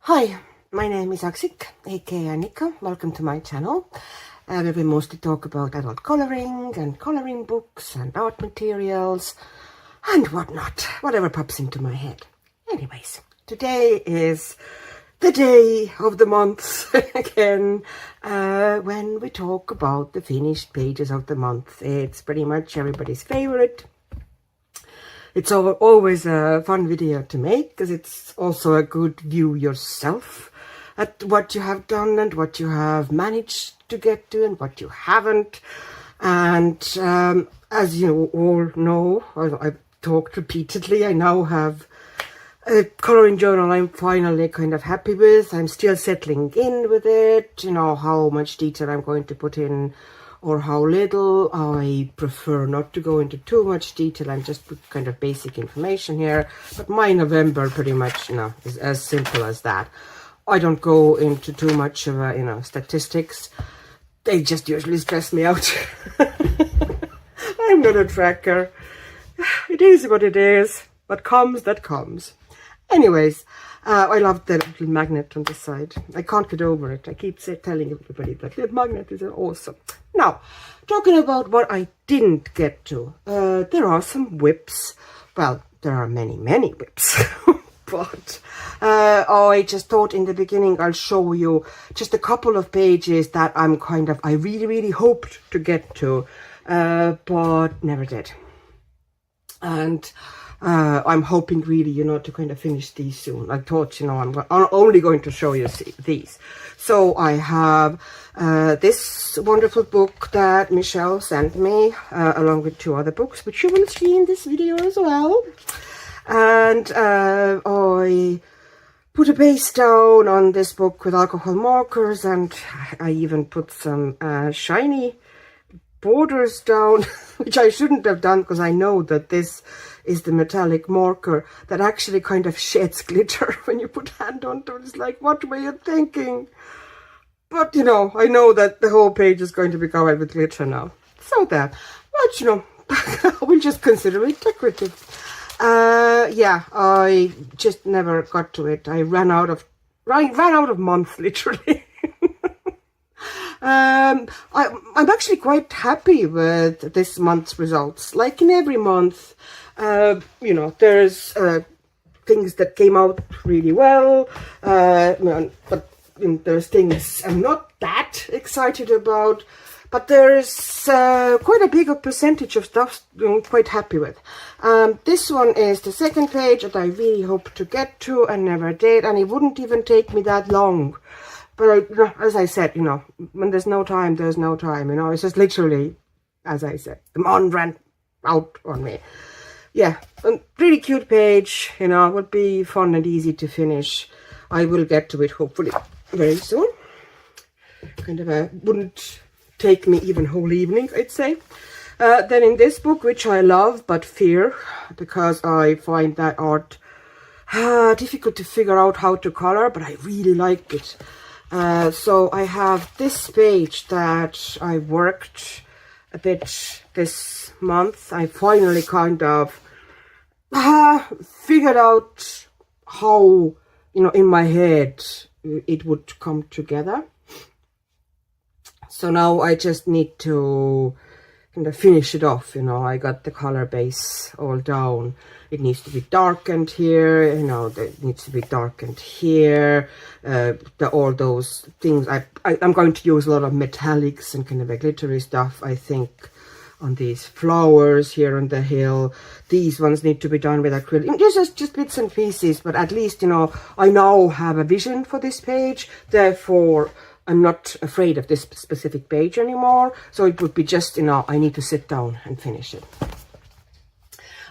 Hi, my name is Aksik, aka Annika. Welcome to my channel, where we mostly talk about adult coloring and coloring books and art materials and whatnot, whatever pops into my head. Anyways, today is the day of the month again, when we talk about the finished pages of the month. It's pretty much everybody's favorite. It's always a fun video to make because it's also a good view yourself at what you have done and what you have managed to get to and what you haven't. And as you all know, I've talked repeatedly, I now have a coloring journal I'm finally kind of happy with. I'm still settling in with it, you know, how much detail I'm going to put in or how little. I prefer not to go into too much detail and just put kind of basic information here. But my November pretty much, you know, is as simple as that. I don't go into too much of a, you know, statistics. They just usually stress me out. I'm not a tracker. It is what it is. What comes, that comes. Anyways, I love the little magnet on the side. I can't get over it. I keep telling everybody that little magnet is awesome. Now, talking about what I didn't get to, there are some WIP-s. Well, there are many WIP-s. But I just thought in the beginning I'll show you just a couple of pages that I really hoped to get to, but never did. And I'm hoping really, you know, to kind of finish these soon. I thought, you know, I'm only going to show you these. So I have this wonderful book that Michele sent me, along with two other books, which you will see in this video as well. And I put a base down on this book with alcohol markers, and I even put some shiny borders down, which I shouldn't have done because I know that this is the metallic marker that actually kind of sheds glitter when you put hand onto it. It's like, what were you thinking? But, you know, I know that the whole page is going to be covered with glitter now. So that, but, you know, we'll just consider it decorative. Yeah, I just never got to it. I ran out of months, literally. I'm actually quite happy with this month's results. Like in every month, you know, there's things that came out really well, but there's things I'm not that excited about. But there's quite a big percentage of stuff I'm quite happy with. This one is the second page that I really hope to get to and never did, and it wouldn't even take me that long. But as I said, you know, when there's no time, there's no time, you know. It's just literally, as I said, the month ran out on me. Yeah, a really cute page, you know, it would be fun and easy to finish. I will get to it hopefully very soon. Kind of wouldn't take me even whole evening, I'd say. Then in this book, which I love but fear, because I find that art difficult to figure out how to color, but I really like it. So I have this page that I worked a bit this month. I finally kind of figured out how, you know, in my head it would come together. So now I just need to kind of finish it off, you know. I got the color base all down. It needs to be darkened here, you know, it needs to be darkened here, all those things. I'm going to use a lot of metallics and kind of a glittery stuff, I think, on these flowers here on the hill. These ones need to be done with acrylic. Just bits and pieces, but at least, you know, I now have a vision for this page, therefore I'm not afraid of this specific page anymore. So it would be just, you know, I need to sit down and finish it.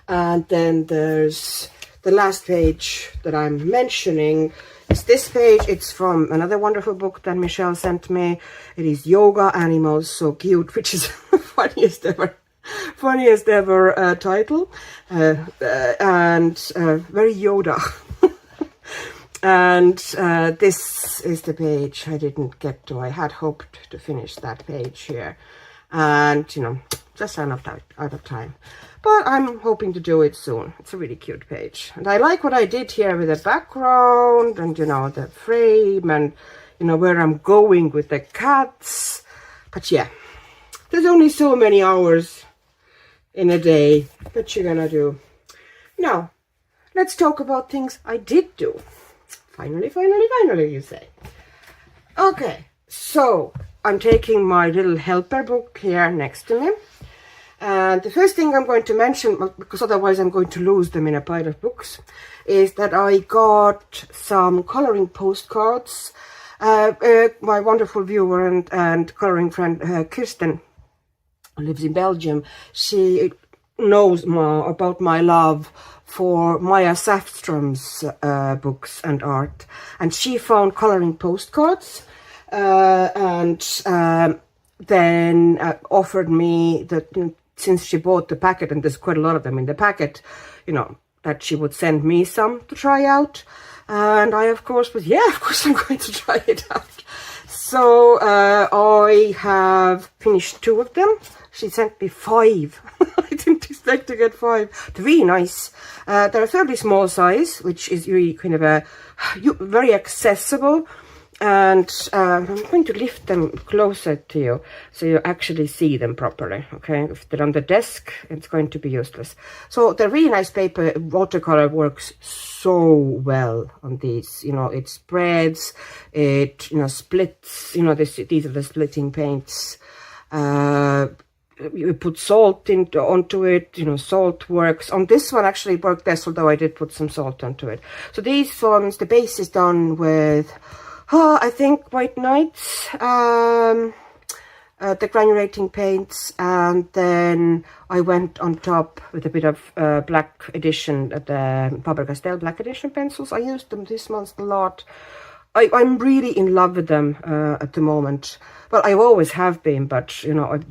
And then there's the last page that I'm mentioning. It's this page. It's from another wonderful book that Michele sent me. It is Yoga Animals So Cute, which is funniest ever title, and very Yoda. And this is the page I didn't get to. I had hoped to finish that page here, and, you know, just ran out of time. but I'm hoping to do it soon. It's a really cute page. And I like what I did here with the background and, you know, the frame and, you know, where I'm going with the cats. But yeah, there's only so many hours in a day that you're gonna do. Now, let's talk about things I did do. Finally, you say. Okay, so I'm taking my little helper book here next to me. And the first thing I'm going to mention, because otherwise I'm going to lose them in a pile of books, is that I got some coloring postcards. My wonderful viewer and coloring friend Kirsten, who lives in Belgium, she knows more about my love for Maia Safstrom's books and art. And she found coloring postcards and then offered me that, since she bought the packet, and there's quite a lot of them in the packet, you know, that she would send me some to try out. And I, of course, was, yeah, of course I'm going to try it out. So I have finished 2 of them. She sent me 5. I didn't expect to get 5. They're really nice. They're a fairly small size, which is really kind of a very accessible. And I'm going to lift them closer to you so you actually see them properly, okay? If they're on the desk, it's going to be useless. So the really nice paper, watercolor, works so well on these. You know, it spreads, it, you know, splits, you know, these are the splitting paints. You put salt onto it, you know, salt works. On this one actually worked less, although I did put some salt onto it. So these ones, the base is done with... I think white nights, the granulating paints, and then I went on top with a bit of black edition, the Pastel black edition pencils. I used them this month a lot. I'm really in love with them at the moment. Well, I always have been, but, you know,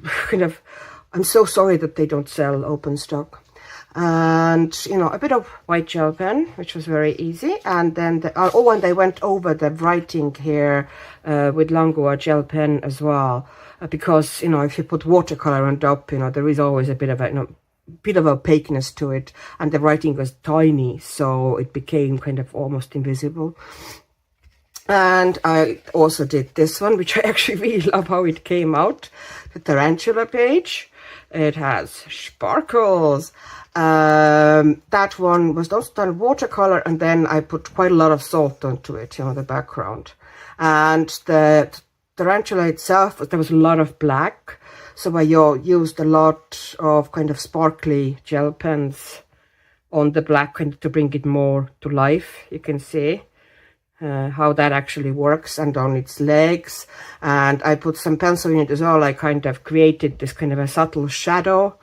I'm so sorry that they don't sell open stock. And, you know, a bit of white gel pen, which was very easy. And then, and I went over the writing here with Langua gel pen as well. Because, you know, if you put watercolor on top, you know, there is always a bit of a, you know, bit of opaqueness to it. And the writing was tiny, so it became kind of almost invisible. And I also did this one, which I actually really love how it came out. The tarantula page. It has sparkles. That one was also done watercolor, and then I put quite a lot of salt onto it, you know, the background. And the tarantula itself, there was a lot of black, so I used a lot of kind of sparkly gel pens on the black to bring it more to life. You can see how that actually works, and on its legs. And I put some pencil in it as well. I kind of created this kind of a subtle shadow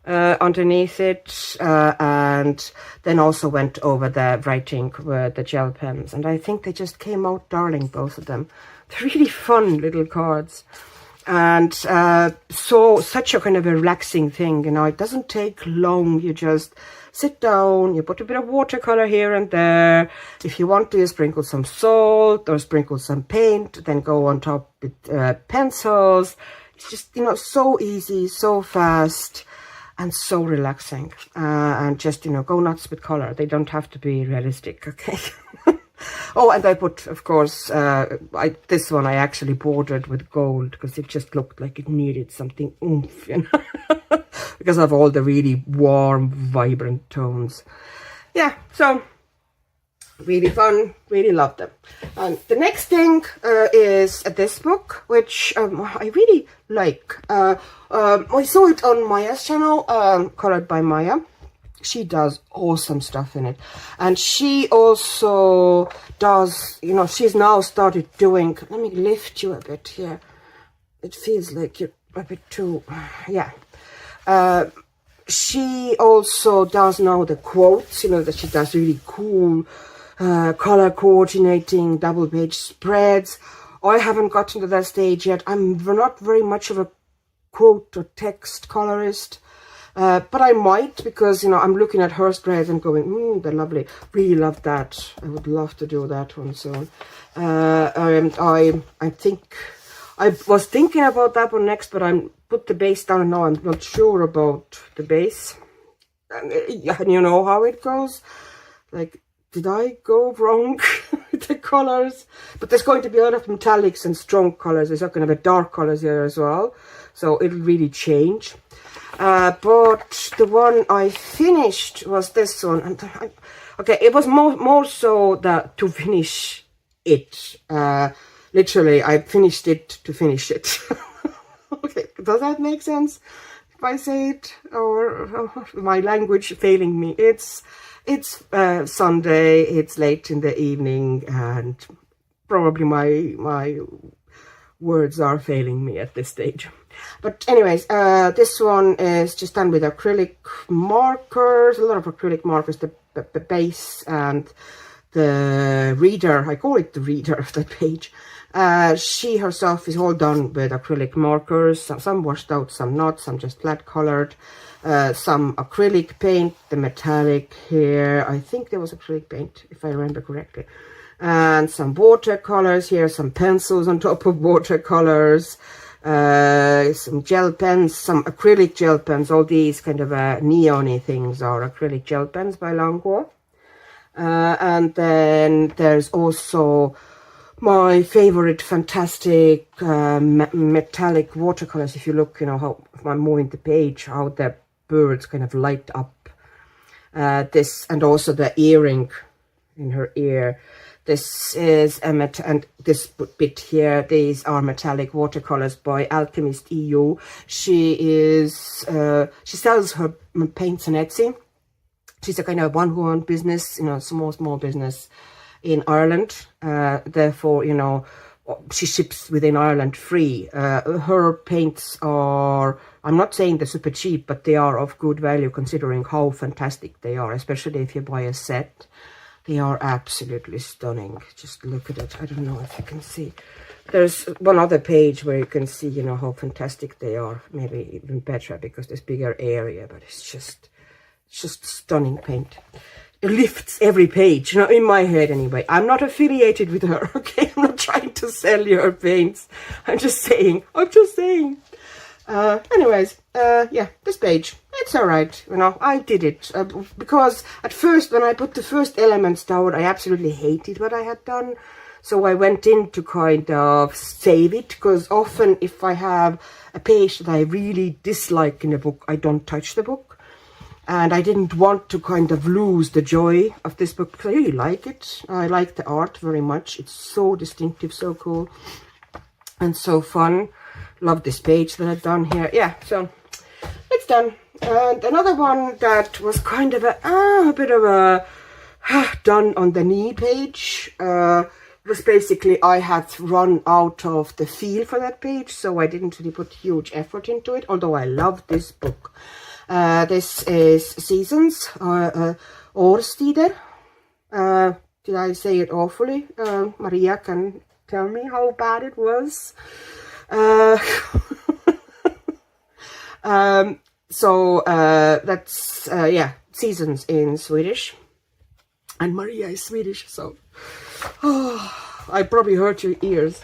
underneath it, and then also went over the writing with the gel pens, and I think they just came out darling, both of them. They're really fun little cards, and such a kind of a relaxing thing, you know. It doesn't take long. You just sit down, you put a bit of watercolor here and there. If you want to, you sprinkle some salt or sprinkle some paint, then go on top with pencils. It's just, you know, so easy, so fast, and so relaxing, and just, you know, go nuts with color. They don't have to be realistic, okay? Oh, and I put, of course, this one I actually bordered with gold because it just looked like it needed something oomph, you know, because of all the really warm, vibrant tones. Yeah, so really fun, really love them. And the next thing is this book, which I really like. I saw it on Maia's channel, colored by Maia. She does awesome stuff in it. And she also does, you know, she's now started doing, let me lift you a bit here. It feels like you're a bit too, yeah. She also does now the quotes, you know, that she does really cool color coordinating, double page spreads. I haven't gotten to that stage yet. I'm not very much of a quote or text colorist. But I might, because, you know, I'm looking at her spreads and going, they're lovely. Really love that. I would love to do that one soon. I think I was thinking about that one next, but I put the base down and now I'm not sure about the base. And you know how it goes. Like, did I go wrong with the colors? But there's going to be a lot of metallics and strong colors. There's not going to be dark colors here as well. So it'll really change. But the one I finished was this one. And okay, it was more so that to finish it. Literally, I finished it to finish it. Okay, does that make sense if I say it? Or my language failing me? It's Sunday, it's late in the evening, and probably my words are failing me at this stage. But anyways, this one is just done with acrylic markers, a lot of acrylic markers, the base and the reader. I call it the reader of that page. She herself is all done with acrylic markers, some washed out, some not, some just flat colored. Some acrylic paint, the metallic here, I think there was acrylic paint if I remember correctly, and some watercolors here, some pencils on top of watercolors, some gel pens, some acrylic gel pens. All these kind of neon-y things are acrylic gel pens by Langua. And then there's also my favorite fantastic metallic watercolors. If you look, you know, how if I'm moving the page, how the birds kind of light up. This, and also the earring in her ear. This is and this bit here, these are metallic watercolors by Alchemist EU. She sells her paints on Etsy. She's a kind of one-woman business, you know, small business in Ireland. Therefore, you know, she ships within Ireland free. Her paints are, I'm not saying they're super cheap, but they are of good value considering how fantastic they are, especially if you buy a set. They are absolutely stunning. Just look at it. I don't know if you can see. There's one other page where you can see, you know, how fantastic they are. Maybe even better because there's bigger area, but it's just stunning paint. It lifts every page, you know, in my head anyway. I'm not affiliated with her, okay? I'm not trying to sell you her paints. I'm just saying. Anyways, yeah, this page, it's all right, you know. I did it because at first when I put the first elements down, I absolutely hated what I had done. So I went in to kind of save it, because often if I have a page that I really dislike in a book, I don't touch the book. And I didn't want to kind of lose the joy of this book, because I really like it. I like the art very much. It's so distinctive, so cool, and so fun. Love this page that I've done here. Yeah, so it's done. And another one that was kind of a bit of a done on the knee page was basically I had run out of the feel for that page, so I didn't really put huge effort into it, although I love this book. This is Seasons, Årstider. Did I say it awfully? Maria can tell me how bad it was. That's, yeah, Seasons in Swedish. And Maria is Swedish, so I probably hurt your ears.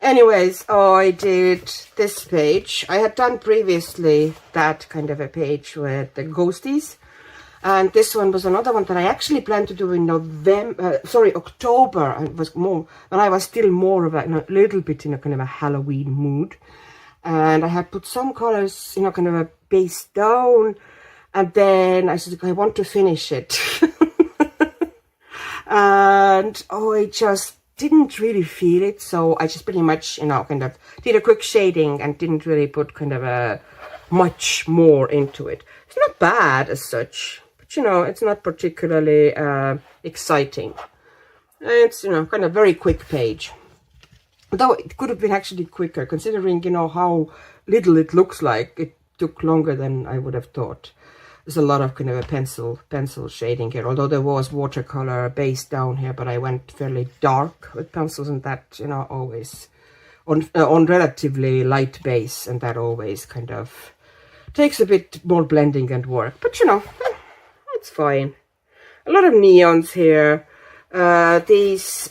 Anyways, I did this page. I had done previously that kind of a page with the ghosties. And this one was another one that I actually planned to do in October. It was more, when I was still more of a little bit in a kind of a Halloween mood. And I had put some colors, you know, kind of a base down. And then I said, I want to finish it. And I just didn't really feel it, so I just pretty much, you know, kind of did a quick shading and didn't really put kind of a much more into it. It's not bad as such, but you know, it's not particularly exciting. It's, you know, kind of very quick page, though it could have been actually quicker considering, you know, how little it looks like. It took longer than I would have thought. There's a lot of kind of a pencil shading here, although there was watercolor base down here, but I went fairly dark with pencils, and that, you know, always on relatively light base, and that always kind of takes a bit more blending and work, but you know, it's fine. A lot of neons here. These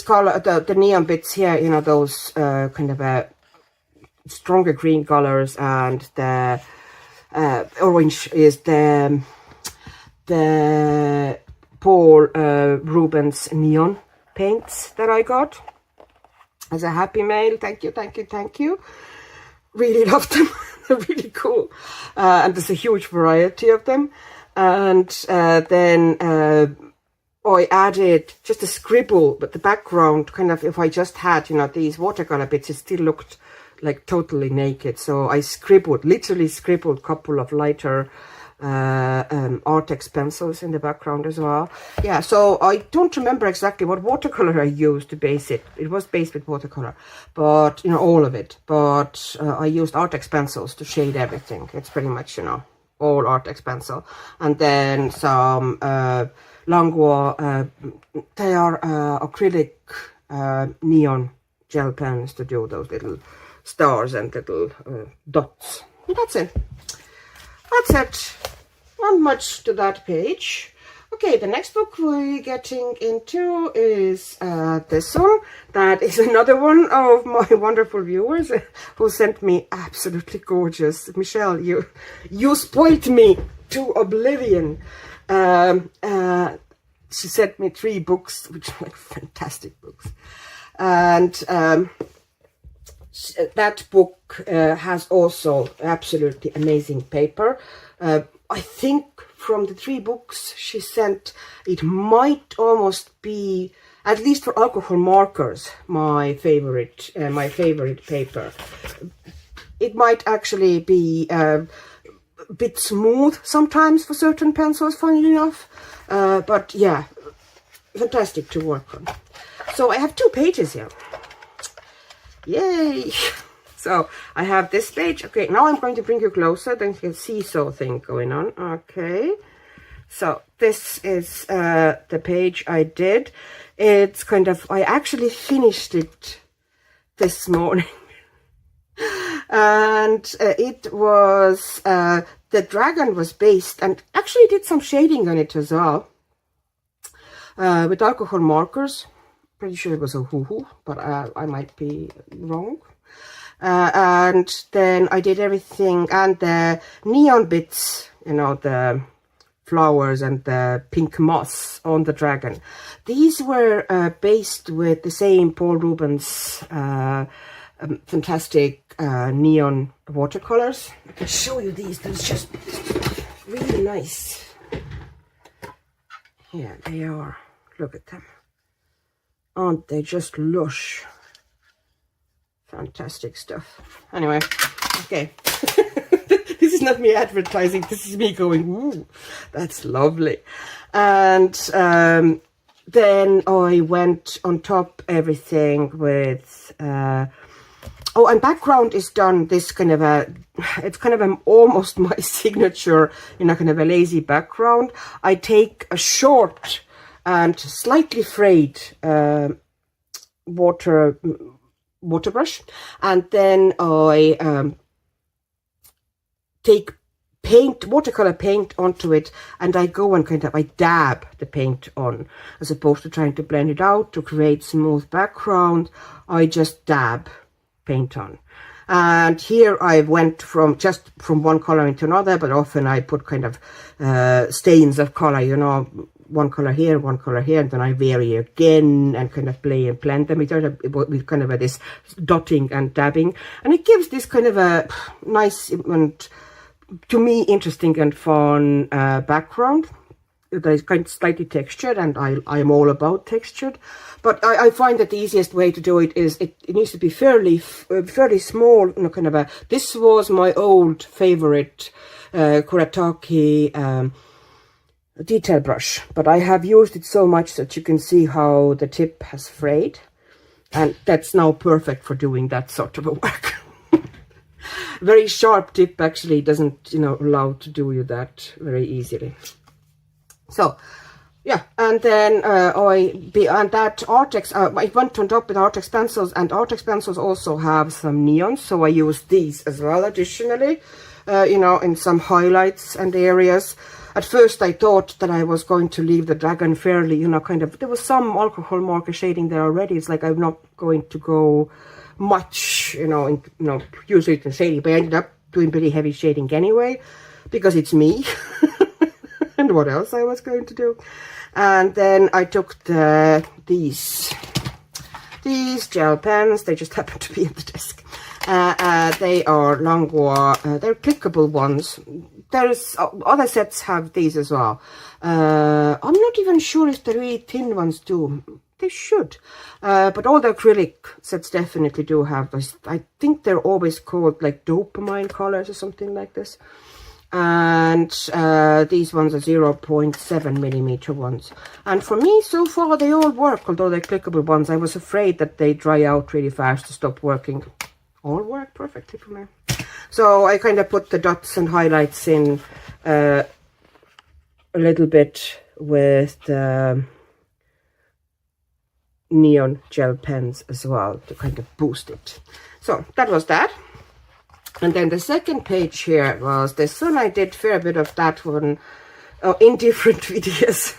color, the neon bits here, you know, those kind of stronger green colors, and the orange is the Paul Rubens neon paints that I got as a happy mail. Thank you, thank you, thank you. Really love them. They're really cool. And there's a huge variety of them. And then I added just a scribble, but the background kind of, if I just had, you know, these watercolor bits, it still looked like totally naked. So I literally scribbled a couple of lighter Artex pencils in the background as well. Yeah, so I don't remember exactly what watercolor I used to base it. It was based with watercolor, but, you know, all of it. But I used Artex pencils to shade everything. It's pretty much, you know, all Artex pencil. And then some Langua, they are acrylic neon gel pens to do those little stars and little dots. And that's it. That's it. Not much to that page. Okay, the next book we're getting into is this one. That is another one of my wonderful viewers who sent me absolutely gorgeous. Michelle, you spoiled me to oblivion. She sent me 3 books, which are like fantastic books. And that book has also absolutely amazing paper. I think from the 3 books she sent, it might almost be, at least for alcohol markers, my favorite paper. It might actually be a bit smooth sometimes for certain pencils, funnily enough. But yeah, fantastic to work on. So I have 2 pages here. Yay! So I have this page. Okay, now I'm going to bring you closer, then you can see thing going on. Okay, so this is the page I did. It's kind of, I actually finished it this morning. And it was, the dragon was based, and actually did some shading on it as well, with alcohol markers. Pretty sure it was a hoo-hoo, but I might be wrong. And then I did everything, and the neon bits, you know, the flowers and the pink moss on the dragon. These were based with the same Paul Rubens fantastic neon watercolors. I can show you these. They're just really nice. Here they are. Look at them. Aren't they just lush? Fantastic stuff. Anyway, okay. This is not me advertising. This is me going, ooh, that's lovely. And then I went on top everything with... oh, and background is done this kind of a... It's kind of almost my signature, you know, kind of a lazy background. I take a short and slightly frayed water brush, and then I take watercolor paint onto it, and I go and kind of, I dab the paint on, as opposed to trying to blend it out to create smooth background. I just dab paint on. And here I went from one color into another, but often I put kind of stains of color, you know, one color here, and then I vary again and kind of play and blend them with kind of this dotting and dabbing, and it gives this kind of a nice and, to me, interesting and fun background that is kind of slightly textured, and I am all about textured. But I find that the easiest way to do it is it needs to be fairly small, you know, kind of a. This was my old favorite Kuretake detail brush, but I have used it so much that you can see how the tip has frayed, and that's now perfect for doing that sort of a work. Very sharp tip actually doesn't, you know, allow to do you that very easily. So yeah, and then that Artex, I went on top with Artex pencils, and Artex pencils also have some neons, so I used these as well additionally, you know, in some highlights and areas. At first I thought that I was going to leave the dragon fairly, you know, kind of, there was some alcohol marker shading there already. It's like I'm not going to go much, you know, use it in shading, but I ended up doing pretty heavy shading anyway, because it's me. And what else I was going to do. And then I took these gel pens. They just happen to be at the desk. They are Langua, they're clickable ones. There's other sets have these as well. I'm not even sure if the really thin ones do. They should. But all the acrylic sets definitely do have this. I think they're always called like dopamine colors or something like this. And these ones are 0.7 millimeter ones. And for me, so far, they all work, although they're clickable ones. I was afraid that they dry out really fast to stop working. All work perfectly for me. So I kind of put the dots and highlights in a little bit with the neon gel pens as well to kind of boost it. So that was that. And then the second page here was this one. I did a fair bit of that one in different videos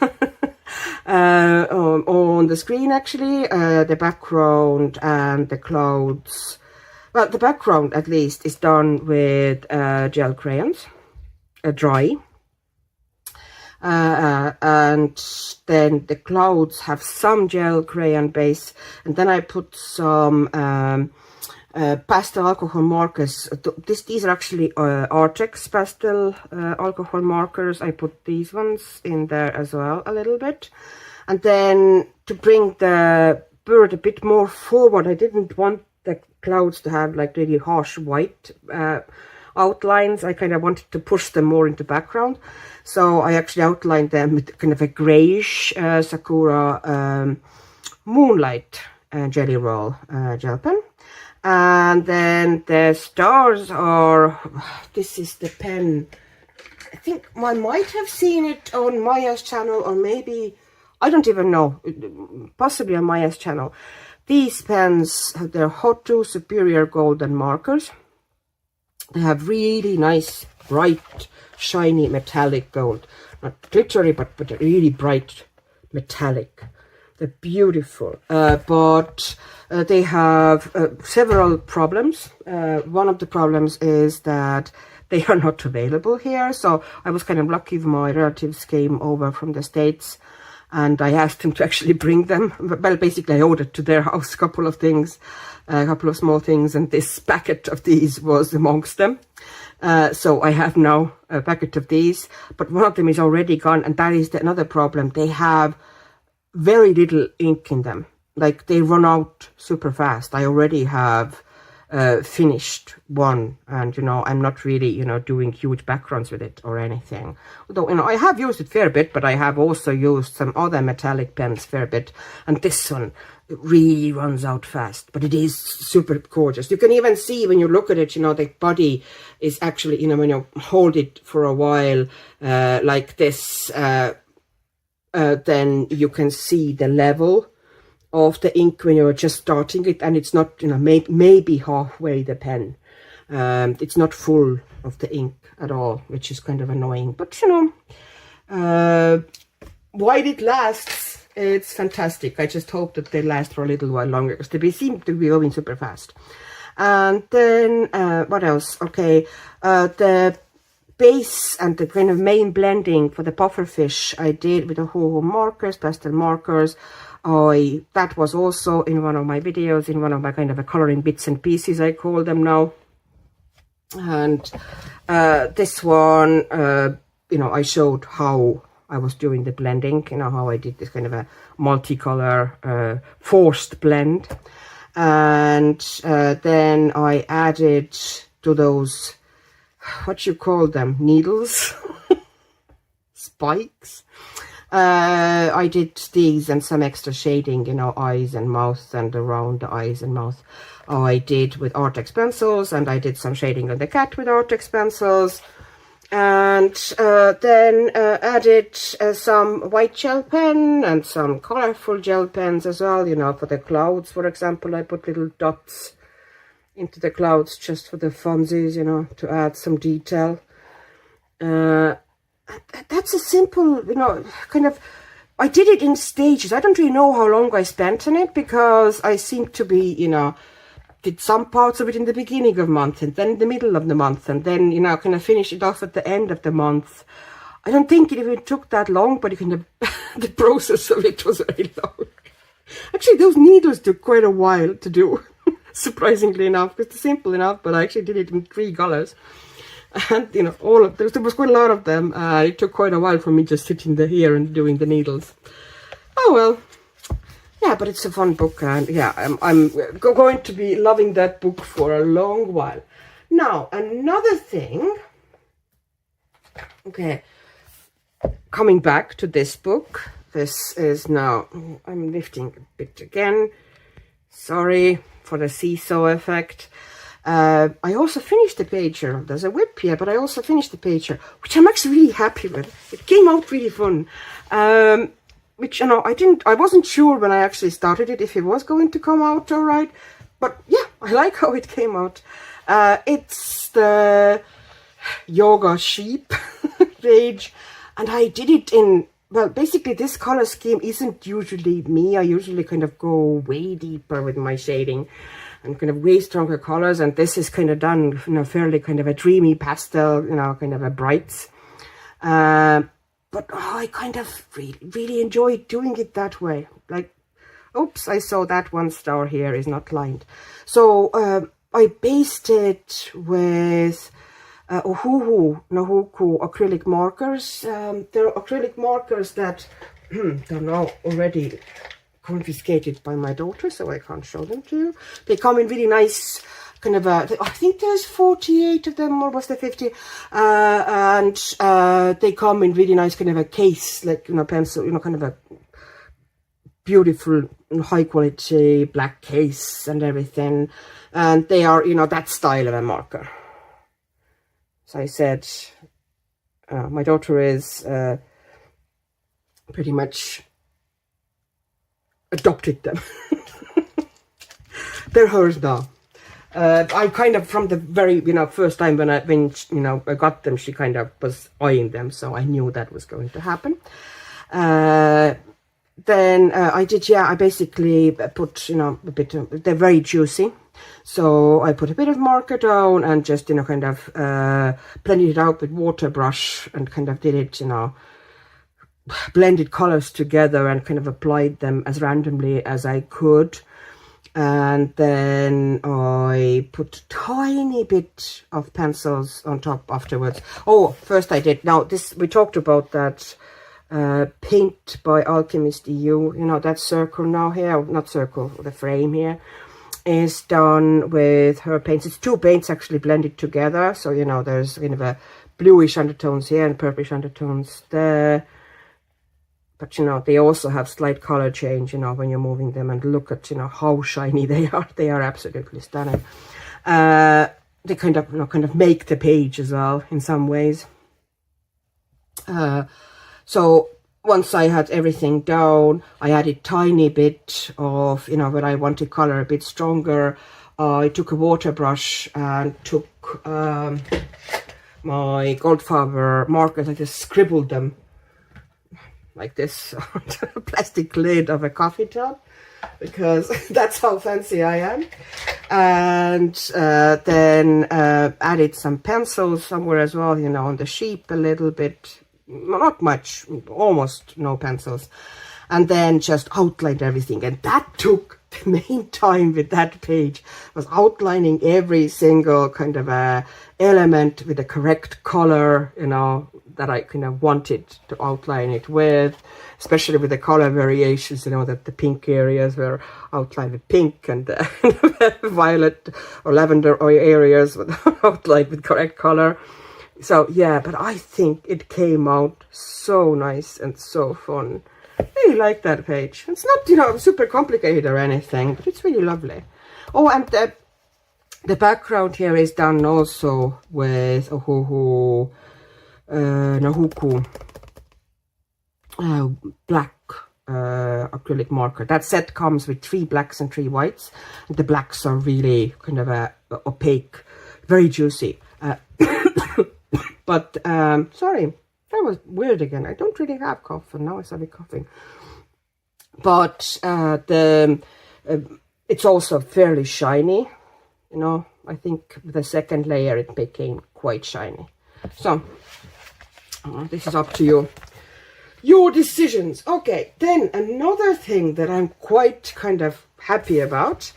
on the screen, actually. The background and the clouds. Well, the background, at least, is done with gel crayons, dry. And then the clouds have some gel crayon base. And then I put some pastel alcohol markers. These are actually Artex pastel alcohol markers. I put these ones in there as well a little bit. And then to bring the bird a bit more forward, I didn't want the clouds to have like really harsh white outlines. I kind of wanted to push them more into background. So I actually outlined them with kind of a grayish Sakura Moonlight Jelly Roll gel pen. And then the stars are, this is the pen, I think I might have seen it on Maia's channel, or maybe, I don't even know, possibly on Maia's channel. These pens have their Hot2 Superior Golden markers. They have really nice, bright, shiny metallic gold. Not glittery, but really bright metallic. They're beautiful, but they have several problems. One of the problems is that they are not available here. So I was kind of lucky if my relatives came over from the States and I asked them to actually bring them. Well, basically I ordered to their house a couple of things, a couple of small things, and this packet of these was amongst them. So I have now a packet of these, but one of them is already gone, and that is another problem. They have very little ink in them. Like, they run out super fast. I already have finished one, and I'm not really doing huge backgrounds with it or anything, although I have used it fair bit, but I have also used some other metallic pens fair bit, and this one really runs out fast, but it is super gorgeous. You can even see when you look at it, the body is actually, when you hold it for a while like this, then you can see the level of the ink when you're just starting it, and it's not, maybe halfway the pen. It's not full of the ink at all, which is kind of annoying. But, while it lasts, it's fantastic. I just hope that they last for a little while longer, because they seem to be going super fast. And then, what else? Okay, the base and the kind of main blending for the pufferfish I did with the Ho-Ho markers, pastel markers. That was also in one of my videos, in one of my kind of a coloring bits and pieces, I call them now. And this one, I showed how I was doing the blending, how I did this kind of a multicolor forced blend. And then I added to those, what you call them, needles, spikes. I did these and some extra shading, eyes and mouth, and around the eyes and mouth. I did with Artex pencils, and I did some shading on the cat with Artex pencils. And then added some white gel pen and some colorful gel pens as well, for the clouds, for example. I put little dots into the clouds just for the funsies, to add some detail. That's a simple, kind of, I did it in stages. I don't really know how long I spent on it, because I seem to be, did some parts of it in the beginning of the month, and then in the middle of the month, and then, you know, kind of finish it off at the end of the month. I don't think it even took that long, but kind of the process of it was very long. Actually, those needles took quite a while to do, surprisingly enough. It's simple enough, but I actually did it in 3 colors. And, you know, there was quite a lot of them. It took quite a while for me just sitting there here and doing the needles. Oh, well. Yeah, but it's a fun book, and yeah, I'm going to be loving that book for a long while. Now, another thing, okay, coming back to this book, this is now, I'm lifting a bit again, sorry for the seesaw effect. I also finished the pager. There's a WIP here, but I also finished the pager, which I'm actually really happy with. It came out really fun. Which, you know, I wasn't sure when I actually started it if it was going to come out all right, but yeah, I like how it came out. It's the yoga sheep page, and I did it in, well, basically this color scheme isn't usually me. I usually kind of go way deeper with my shading and kind of way stronger colors, and this is kind of done, you know, fairly kind of a dreamy pastel, you know, kind of a brights. But I kind of really enjoyed doing it that way. Like, oops, I saw that one star here is not lined. So I based it with Nahuku acrylic markers. They're acrylic markers that they're now already confiscated by my daughter, so I can't show them to you. They come in really nice kind of I think there's 48 of them, or was there 50? And they come in really nice kind of a case, like, you know, pencil, you know, kind of a beautiful, high quality black case and everything. And they are, you know, that style of a marker. So I said, my daughter is pretty much adopted them. They're hers now. I kind of, from the very, you know, first time when you know, I got them, she kind of was eyeing them, so I knew that was going to happen. Then I basically put, you know, a bit of, they're very juicy, so I put a bit of marker down and just, you know, kind of blended it out with water brush and kind of did it, you know, blended colors together and kind of applied them as randomly as I could. And then I put a tiny bit of pencils on top afterwards. Oh, first I did, now this, we talked about that paint by Alchemist EU, you know, that circle now here, not circle, the frame here is done with her paints. It's 2 paints actually blended together, so, you know, there's kind of a bluish undertones here and purplish undertones there. But, you know, they also have slight color change, you know, when you're moving them, and look at, you know, how shiny they are. They are absolutely stunning. They kind of, you know, kind of make the page as well in some ways. So once I had everything down, I added tiny bit of, you know, when I wanted color a bit stronger, I took a water brush and took my Goldfarber markers. I just scribbled them like this on the plastic lid of a coffee tub, because that's how fancy I am. And then added some pencils somewhere as well, you know, on the sheep a little bit, not much, almost no pencils. And then just outlined everything, and that took the main time with that page, was outlining every single kind of element with the correct color, you know, that I kind of wanted to outline it with, especially with the color variations, you know, that the pink areas were outlined with pink, and the violet or lavender areas were outlined with correct color. So yeah, but I think it came out so nice and so fun. I really like that page. It's not, you know, super complicated or anything, but it's really lovely. Oh, and the background here is done also with Nahuku black acrylic marker. That set comes with 3 blacks and 3 whites. And the blacks are really kind of opaque, very juicy. But sorry, that was weird again. I don't really have cough, and now I started coughing. But it's also fairly shiny. you know, I think with the second layer it became quite shiny. So this is up to you. Your decisions. Okay, then another thing that I'm quite kind of happy about,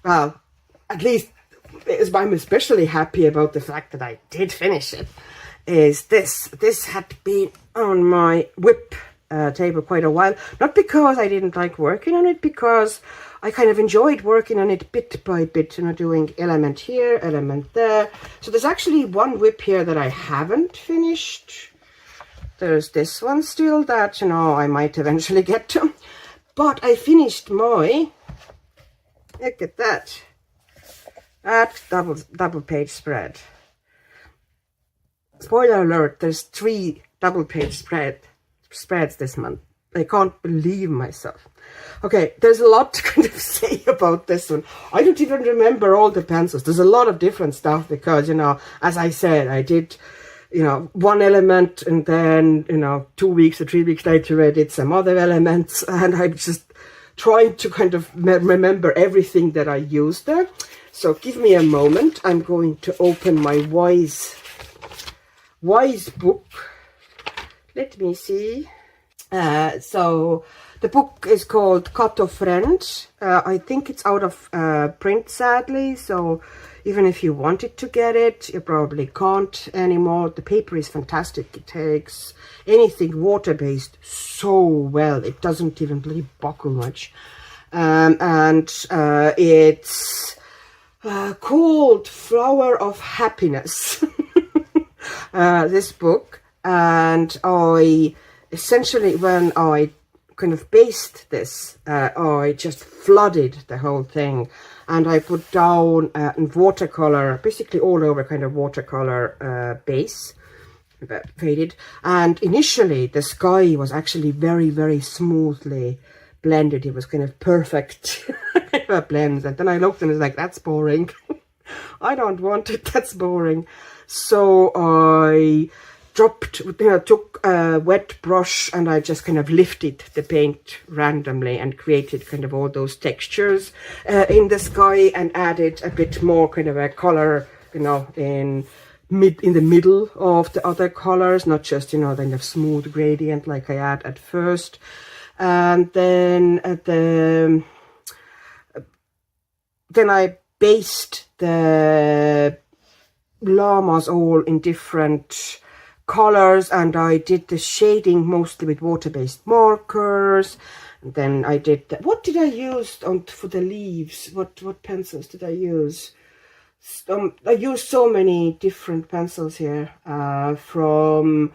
well, at least I'm especially happy about the fact that I did finish it, is this. This had been on my WIP table quite a while. Not because I didn't like working on it, because I kind of enjoyed working on it bit by bit, you know, doing element here, element there. So there's actually one WIP here that I haven't finished. There's this one still that, you know, I might eventually get to. But I finished my, look at that, double page spread. Spoiler alert, there's 3 double page spreads this month. I can't believe myself. Okay, there's a lot to kind of say about this one. I don't even remember all the pencils. There's a lot of different stuff because, you know, as I said, I did, you know, one element and then, you know, 2 weeks or 3 weeks later I did some other elements, and I'm just trying to kind of remember everything that I used there. So give me a moment. I'm going to open my Wise book. Let me see. So the book is called Cut of Friend. I think it's out of print, sadly. So even if you wanted to get it, you probably can't anymore. The paper is fantastic. It takes anything water-based so well. It doesn't even really buckle much. It's called Flower of Happiness. This book. And I essentially, when I kind of based this, I just flooded the whole thing, and I put down watercolor, basically all over kind of watercolor base, faded. And initially the sky was actually very, very smoothly blended. It was kind of perfect blends. And then I looked and was like, that's boring. I don't want it. That's boring. So I took a wet brush and I just kind of lifted the paint randomly and created kind of all those textures in the sky, and added a bit more kind of a color, you know, in the middle of the other colors, not just, you know, kind of smooth gradient like I had at first. And then then I based the llamas all in different colors, and I did the shading mostly with water-based markers. And then I did what did I use for the leaves? What pencils did I use? I used so many different pencils here, from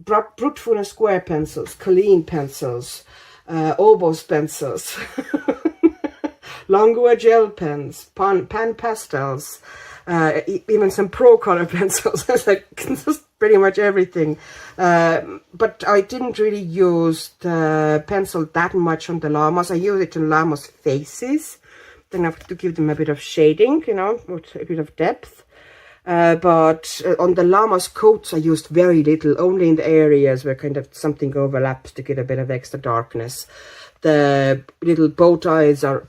Brutfuner square pencils, Colleen pencils, Obos pencils, Longua gel pens, pan pastels, even some pro color pencils. It's like just pretty much everything. But I didn't really use the pencil that much on the llamas. I use it on llamas' faces. Then I have to give them a bit of shading, you know, with a bit of depth. But on the llama's coats, I used very little, only in the areas where kind of something overlaps to get a bit of extra darkness. The little bow ties are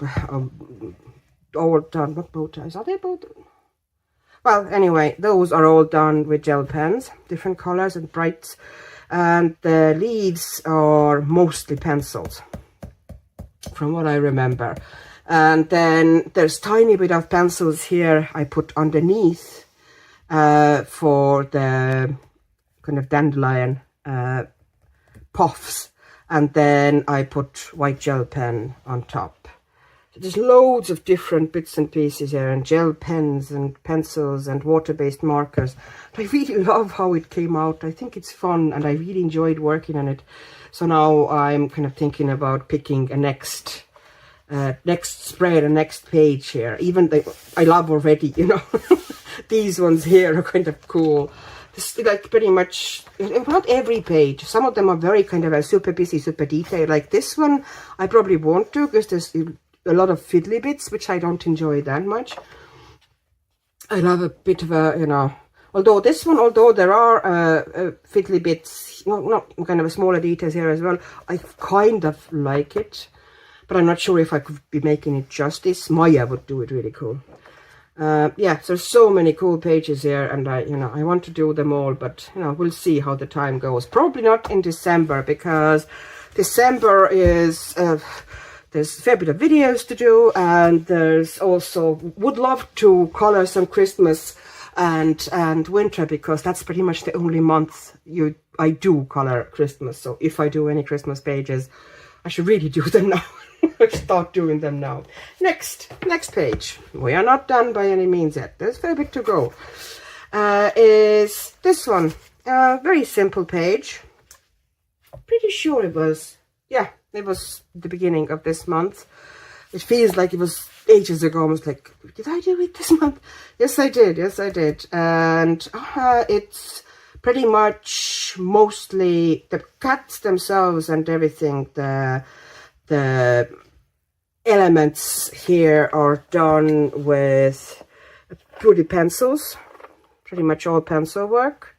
all done. What bow ties? Are they bow ties? Well, anyway, those are all done with gel pens, different colors and brights. And the leaves are mostly pencils, from what I remember. And then there's tiny bit of pencils here I put underneath for the kind of dandelion puffs. And then I put white gel pen on top. So there's loads of different bits and pieces here, and gel pens and pencils and water-based markers. I really love how it came out. I think it's fun, and I really enjoyed working on it. So now I'm kind of thinking about picking a next spread, a next page here. Even I love already, you know, these ones here are kind of cool. This, like, pretty much, not every page. Some of them are very kind of a super busy, super detailed. Like this one, I probably won't do because there's a lot of fiddly bits, which I don't enjoy that much. I love a bit of a, you know, although there are fiddly bits, not kind of smaller details here as well, I kind of like it. but I'm not sure if I could be making it justice. Maia would do it really cool. Yeah, so there's so many cool pages here, and I want to do them all, but we'll see how the time goes. Probably not in December, because December is there's a fair bit of videos to do, and there's also would love to color some Christmas and winter, because that's pretty much the only month I do color Christmas. So if I do any Christmas pages, I should really do them now. Start doing them now. Next page. We are not done by any means yet. There's a fair bit to go. Is this one. Very simple page. Pretty sure it was, yeah, it was the beginning of this month. It feels like it was ages ago. I was like, did I do it this month? Yes, I did. Yes, I did. And it's pretty much mostly the cats themselves and everything. The elements here are done with purely pencils, pretty much all pencil work.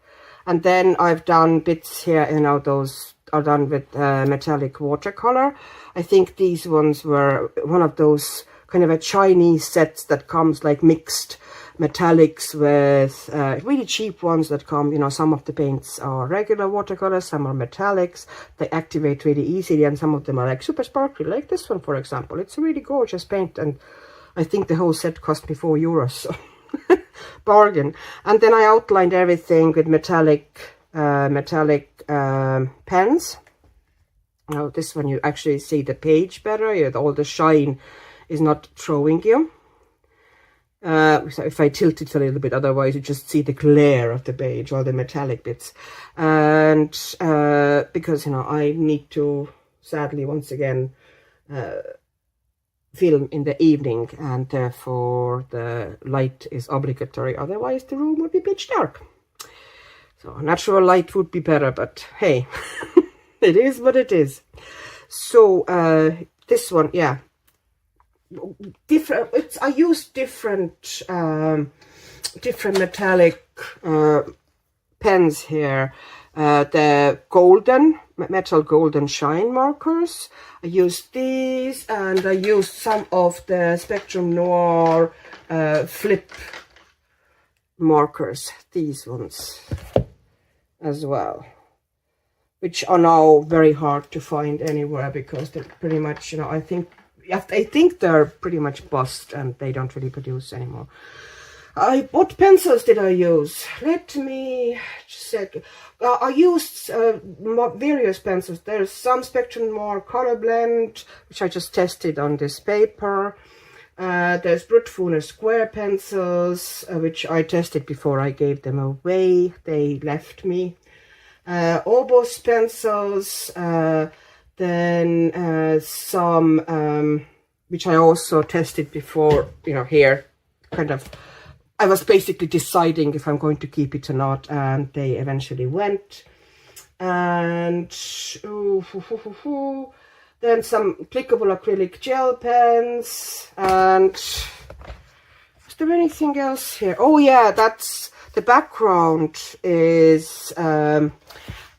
And then I've done bits here, those are done with metallic watercolor. I think these ones were one of those kind of a Chinese sets that comes like mixed metallics with really cheap ones that come, some of the paints are regular watercolors, some are metallics. They activate really easily, and some of them are like super sparkly, like this one, for example. It's a really gorgeous paint, and I think the whole set cost me €4, so bargain. And then I outlined everything with metallic pens. Now this one you actually see the page better. All the shine is not throwing you. So if I tilt it a little bit, otherwise you just see the glare of the page, all the metallic bits. And because I need to, sadly, once again film in the evening, and therefore the light is obligatory, otherwise the room would be pitch dark. So natural light would be better, but hey, it is what it is. So this one, yeah, different. I use different metallic pens here. The metal golden shine markers. I used these, and I used some of the Spectrum Noir flip markers, these ones as well, which are now very hard to find anywhere, because they're pretty much, I think they're pretty much bust and they don't really produce anymore. What pencils did I use? Let me check. I used various pencils. There's some Spectrum Noir Color Blend, which I just tested on this paper. There's Brutfuner square pencils, which I tested before I gave them away. They left me. Obos pencils, then some, which I also tested before, here, kind of, I was basically deciding if I'm going to keep it or not, and they eventually went. And then some clickable acrylic gel pens. And is there anything else here? Oh yeah, that's the background is a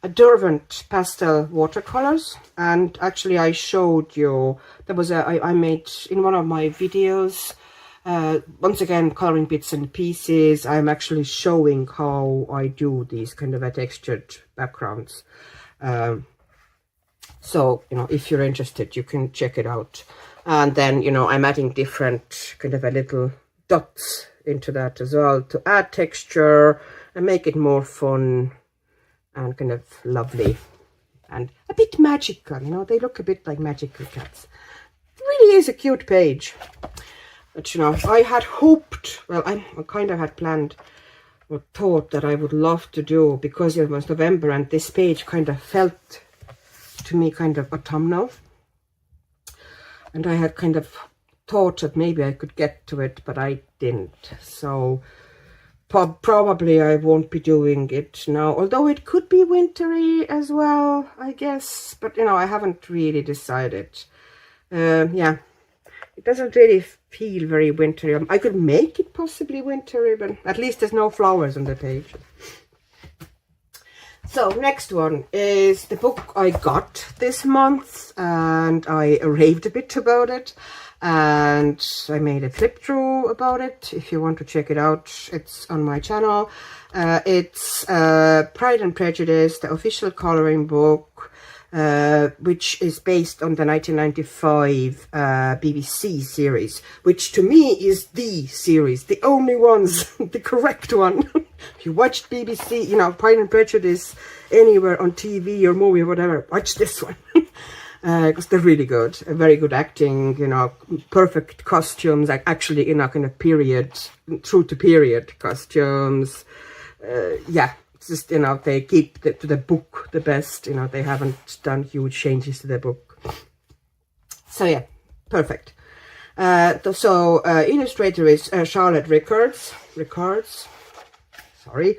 Derwent pastel watercolors. And actually I showed you, there was I made in one of my videos, once again coloring bits and pieces. I'm actually showing how I do these kind of textured backgrounds. So, if you're interested, you can check it out. And then, I'm adding different kind of little dots into that as well to add texture and make it more fun and kind of lovely and a bit magical. They look a bit like magical cats. It really is a cute page. But, I had hoped, well, I kind of had planned or thought that I would love to do, because it was November and this page kind of felt to me kind of autumnal, and I had kind of thought that maybe I could get to it, but I didn't. So probably I won't be doing it now, although it could be wintry as well, I guess, but I haven't really decided. Yeah, it doesn't really feel very wintry. I could make it possibly wintry, but at least there's no flowers on the page. So next one is the book I got this month, and I raved a bit about it, and I made a flip through about it. If you want to check it out, it's on my channel. It's Pride and Prejudice, the official coloring book, which is based on the 1995 BBC series, which to me is the series, the only ones, the correct one. If you watched BBC, you know, Pride and Prejudice anywhere on TV or movie or whatever, watch this one. Because they're really good, very good acting, you know, perfect costumes, like actually, you know, kind of period, true to period costumes. Yeah, it's just, you know, they keep to the book the best, you know, they haven't done huge changes to the book. So yeah, perfect. Illustrator is Charlotte Rickards, sorry.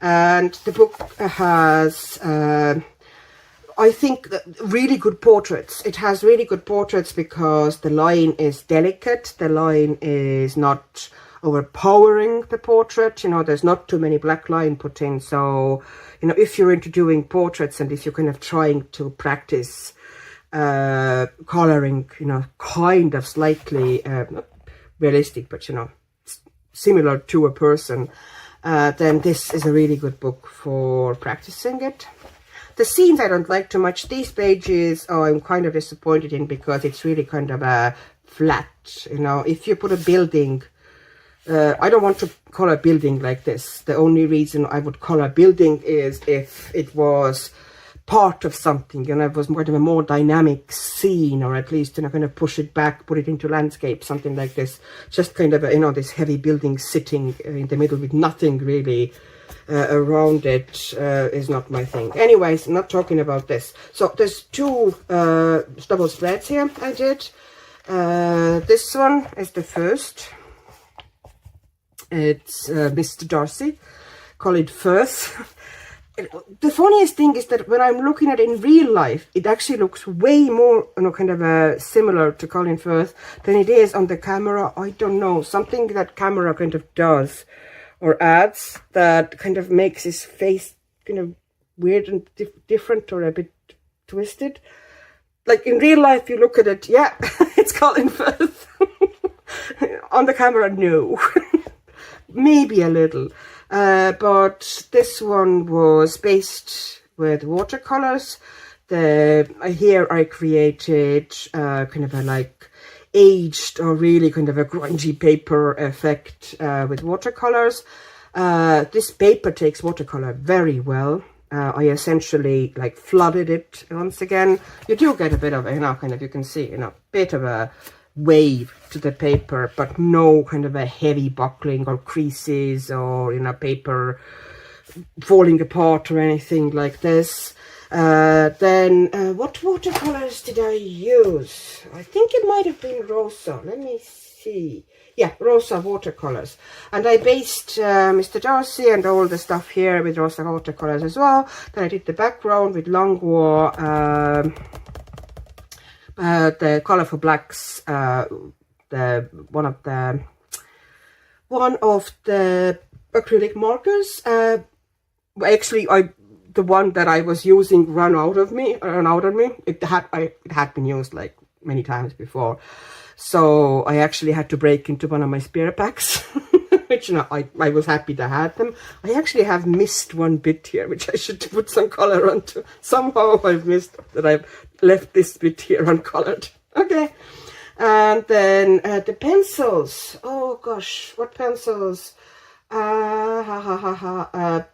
And the book has, I think, really good portraits. It has really good portraits because the line is delicate. The line is not overpowering the portrait. You know, there's not too many black line put in. So, you know, if you're into doing portraits and if you're kind of trying to practice coloring, you know, kind of slightly, not realistic, but, you know, similar to a person, then this is a really good book for practicing it. The scenes I don't like too much. These pages, I'm kind of disappointed in because it's really kind of a flat, you know. If you put a building, I don't want to color building like this. The only reason I would color building is if it was part of something, you know, it was kind of a more dynamic scene, or at least, you know, kind of push it back, put it into landscape, something like this. Just kind of, you know, this heavy building sitting in the middle with nothing really around it is not my thing. Anyways, I'm not talking about this. So there's two double spreads here I did. This one is the first. It's Mr. Darcy, Colin Firth. The funniest thing is that when I'm looking at it in real life, it actually looks way more, you know, kind of similar to Colin Firth than it is on the camera. I don't know, something that camera kind of does or adds that kind of makes his face kind of weird and different or a bit twisted. Like in real life, you look at it, yeah, it's Colin Firth. On the camera, no. Maybe a little. But this one was based with watercolors. Here I created kind of a like aged or really kind of a grungy paper effect with watercolors. This paper takes watercolor very well. I essentially like flooded it once again. You do get a bit of, you know, kind of, you can see, you know, bit of a wave to the paper, but no kind of a heavy buckling or creases or, you know, paper falling apart or anything like this. Then what watercolors did I use? I think it might have been Rosa. Let me see. Yeah, Rosa watercolors. And I based Mr. Darcy and all the stuff here with Rosa watercolors as well. Then I did the background with Langua, the Colorful Blacks, one of the acrylic markers. Actually, the one that I was using ran out on me. It had been used like many times before, so I actually had to break into one of my spare packs. Which, you know, I was happy to have them. I actually have missed one bit here, which I should put some color onto. Somehow I've missed that. I've left this bit here uncolored. Okay. And then the pencils. Oh gosh, what pencils? Brutfuner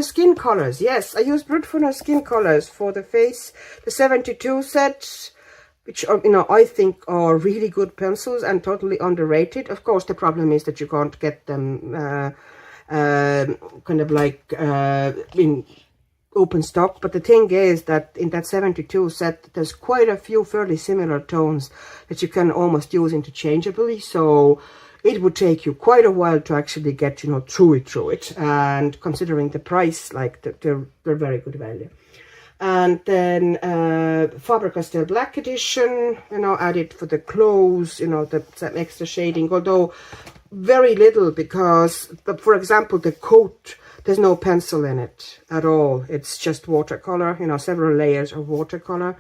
Skin Colors. Yes, I use Brutfuner Skin Colors for the face. The 72 set, which are, you know, I think are really good pencils and totally underrated. Of course, the problem is that you can't get them kind of like in open stock. But the thing is that in that 72 set, there's quite a few fairly similar tones that you can almost use interchangeably. So it would take you quite a while to actually get, you know, through it. And considering the price, like they're very good value. And then Faber-Castell Black Edition, you know, added for the clothes, you know, some extra shading, although very little, because, for example, the coat there's no pencil in it at all. It's just watercolor, you know, several layers of watercolor.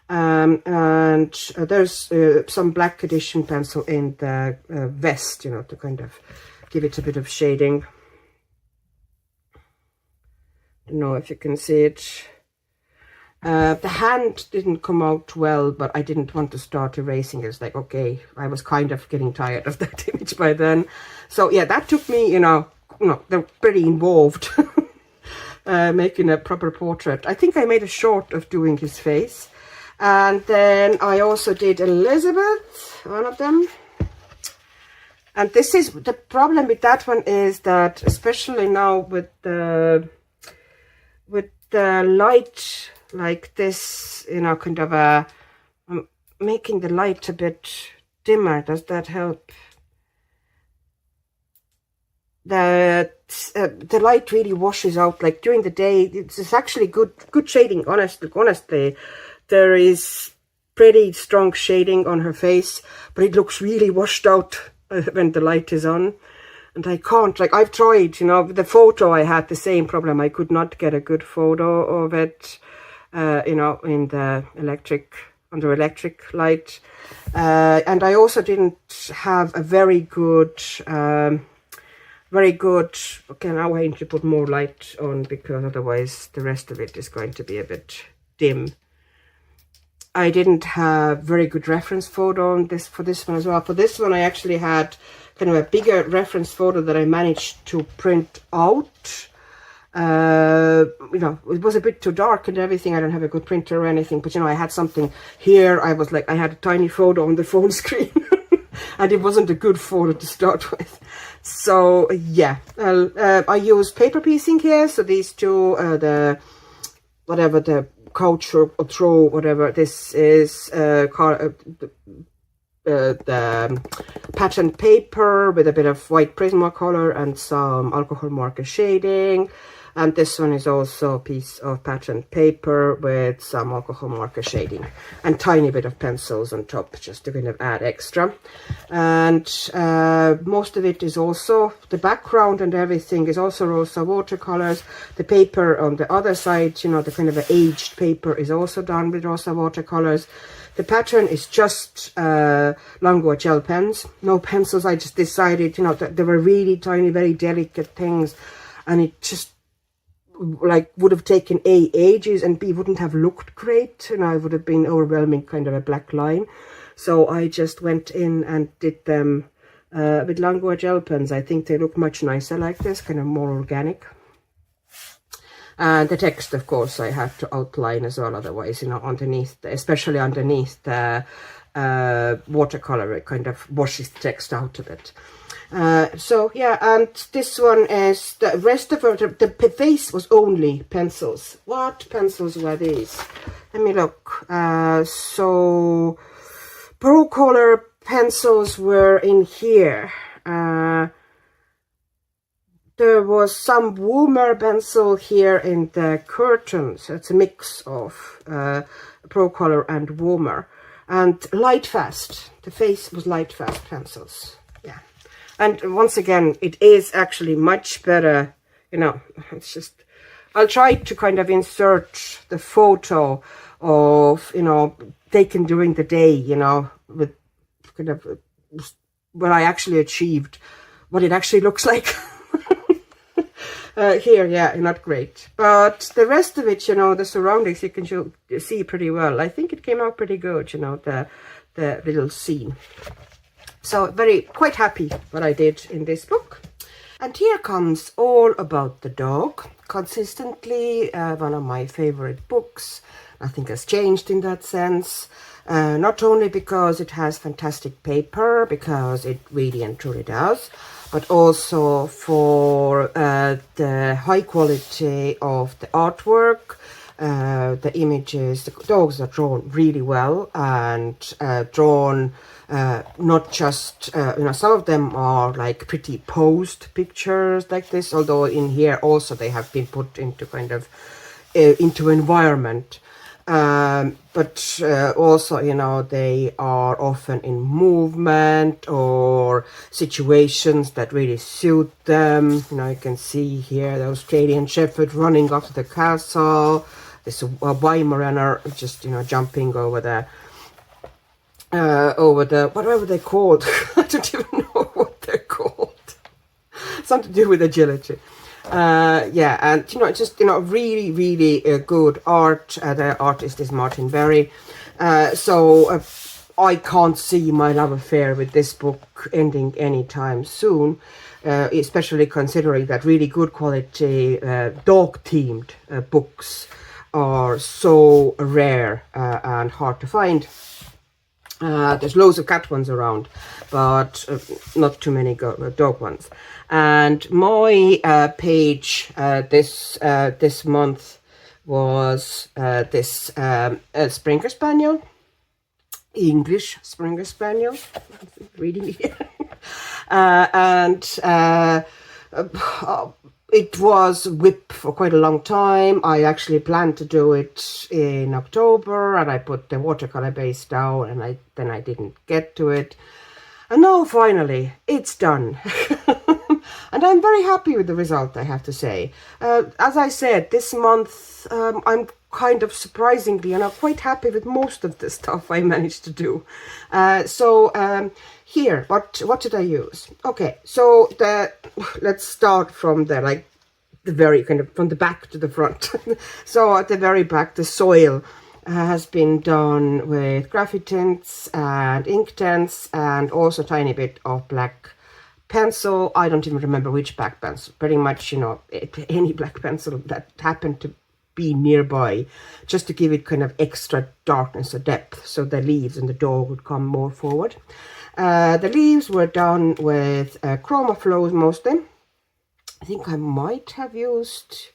And there's some black edition pencil in the vest, you know, to kind of give it a bit of shading. Don't know if you can see it. The hand didn't come out well, but I didn't want to start erasing it. It's like, okay, I was kind of getting tired of that image by then. So yeah, that took me, you know, they're pretty involved making a proper portrait. I think I made a short of doing his face. And then I also did Elizabeth, one of them. And this is, the problem with that one is that, especially now with the light like this, you know, kind of making the light a bit dimmer. Does that help? The light really washes out, like during the day. It's actually good shading, honestly. There is pretty strong shading on her face, but it looks really washed out when the light is on. And I can't, like, I've tried, you know, the photo, I had the same problem. I could not get a good photo of it, you know, in the under electric light. And I also didn't have a very good, okay, now I need to put more light on because otherwise the rest of it is going to be a bit dim. I didn't have very good reference photo on this for this one as well. For this one, I actually had kind of a bigger reference photo that I managed to print out. You know, it was a bit too dark and everything. I don't have a good printer or anything, but you know, I had something here. I was like, I had a tiny photo on the phone screen and it wasn't a good photo to start with. So yeah, I used paper piecing here. So these two, the couch or throw, whatever this is, the patterned paper with a bit of white Prismacolor and some alcohol marker shading. And this one is also a piece of patterned paper with some alcohol marker shading and tiny bit of pencils on top just to kind of add extra. And most of it is also, the background and everything is also Rosa watercolors. The paper on the other side, you know, the kind of aged paper is also done with Rosa watercolors. The pattern is just Langua gel pens, no pencils. I just decided, you know, that they were really tiny, very delicate things, and it just like would have taken A, ages, and B, wouldn't have looked great, and I would have been overwhelming kind of a black line. So I just went in and did them with Langua gel pens. I think they look much nicer like this, kind of more organic. And the text, of course, I had to outline as well, otherwise, you know, underneath, especially underneath the watercolor, it kind of washes the text out a bit. So yeah, and this one is, the rest of it, the face was only pencils. What pencils were these? Let me look. So Pro Color pencils were in here. There was some Woomer pencil here in the curtains. It's a mix of Pro Color and Woomer. And Lightfast. The face was Lightfast pencils. Yeah. And once again, it is actually much better, you know, it's just, I'll try to kind of insert the photo of, you know, taken during the day, you know, with kind of what I actually achieved, what it actually looks like. Here, yeah, not great. But the rest of it, you know, the surroundings, you can see pretty well. I think it came out pretty good, you know, the little scene. So quite happy what I did in this book. And here comes All About the Dog. Consistently one of my favorite books. Nothing has changed in that sense. Not only because it has fantastic paper, because it really and truly does, but also for the high quality of the artwork, the images. The dogs are drawn really well, and drawn not just, you know, some of them are like pretty posed pictures like this, although in here also they have been put into kind of into environment. But also, you know, they are often in movement or situations that really suit them. You know, you can see here the Australian Shepherd running after the castle. This Weimaraner just, you know, jumping over the whatever they're called. I don't even know what they're called. Something to do with agility. Yeah, and you know, just, you know, really, really good art. The artist is Martin Berry. So I can't see my love affair with this book ending anytime soon, especially considering that really good quality dog-themed books are so rare and hard to find. There's loads of cat ones around, but not too many dog ones. And my page this month was this Springer Spaniel, English Springer Spaniel, reading here. It was WIP for quite a long time. I actually planned to do it in October, and I put the watercolor base down, and then I didn't get to it. And now finally it's done. And I'm very happy with the result, I have to say. As I said, this month I'm kind of surprisingly, and I'm quite happy with most of the stuff I managed to do. Here, what did I use? Okay, so let's start from the very kind of from the back to the front. So at the very back, the soil has been done with graphite tints and ink tints, and also a tiny bit of black pencil. I don't even remember which black pencil. Pretty much, you know, any black pencil that happened to be nearby, just to give it kind of extra darkness or depth, so the leaves and the dog would come more forward. The leaves were done with chroma flows mostly. I think I might have used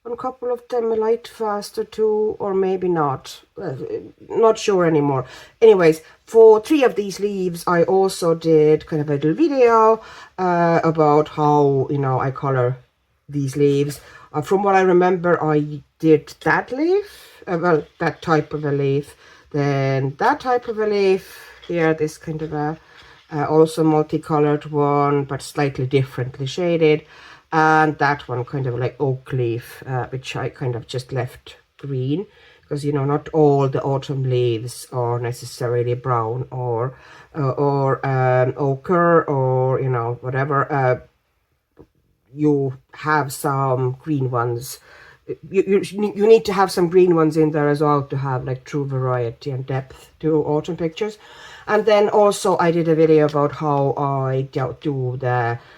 on a couple of them a light faster too, or maybe not. Not sure anymore. Anyways, for 3 of these leaves, I also did kind of a little video about how, you know, I color these leaves. From what I remember, I did that leaf, well, that type of a leaf, then that type of a leaf. Here, this kind of a also multicolored one, but slightly differently shaded, and that one kind of like oak leaf, which I kind of just left green, because, you know, not all the autumn leaves are necessarily brown or ochre, or, you know, whatever. You have some green ones. You need to have some green ones in there as well to have like true variety and depth to autumn pictures. And then also I did a video about how I do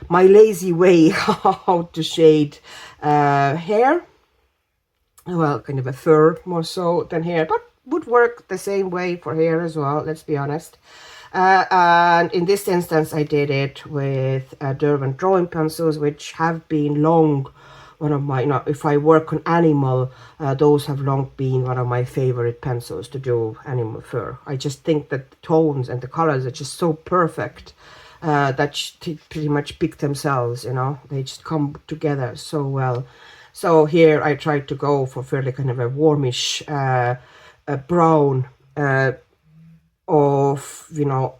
my lazy way how to shade hair. Well, kind of a fur more so than hair, but would work the same way for hair as well, let's be honest. And in this instance, I did it with Derwent drawing pencils, which have been long one of my, you know, if I work on animal, those have long been one of my favorite pencils to do animal fur. I just think that the tones and the colors are just so perfect that pretty much pick themselves, you know, they just come together so well. So here I tried to go for fairly kind of a warmish brown of, you know,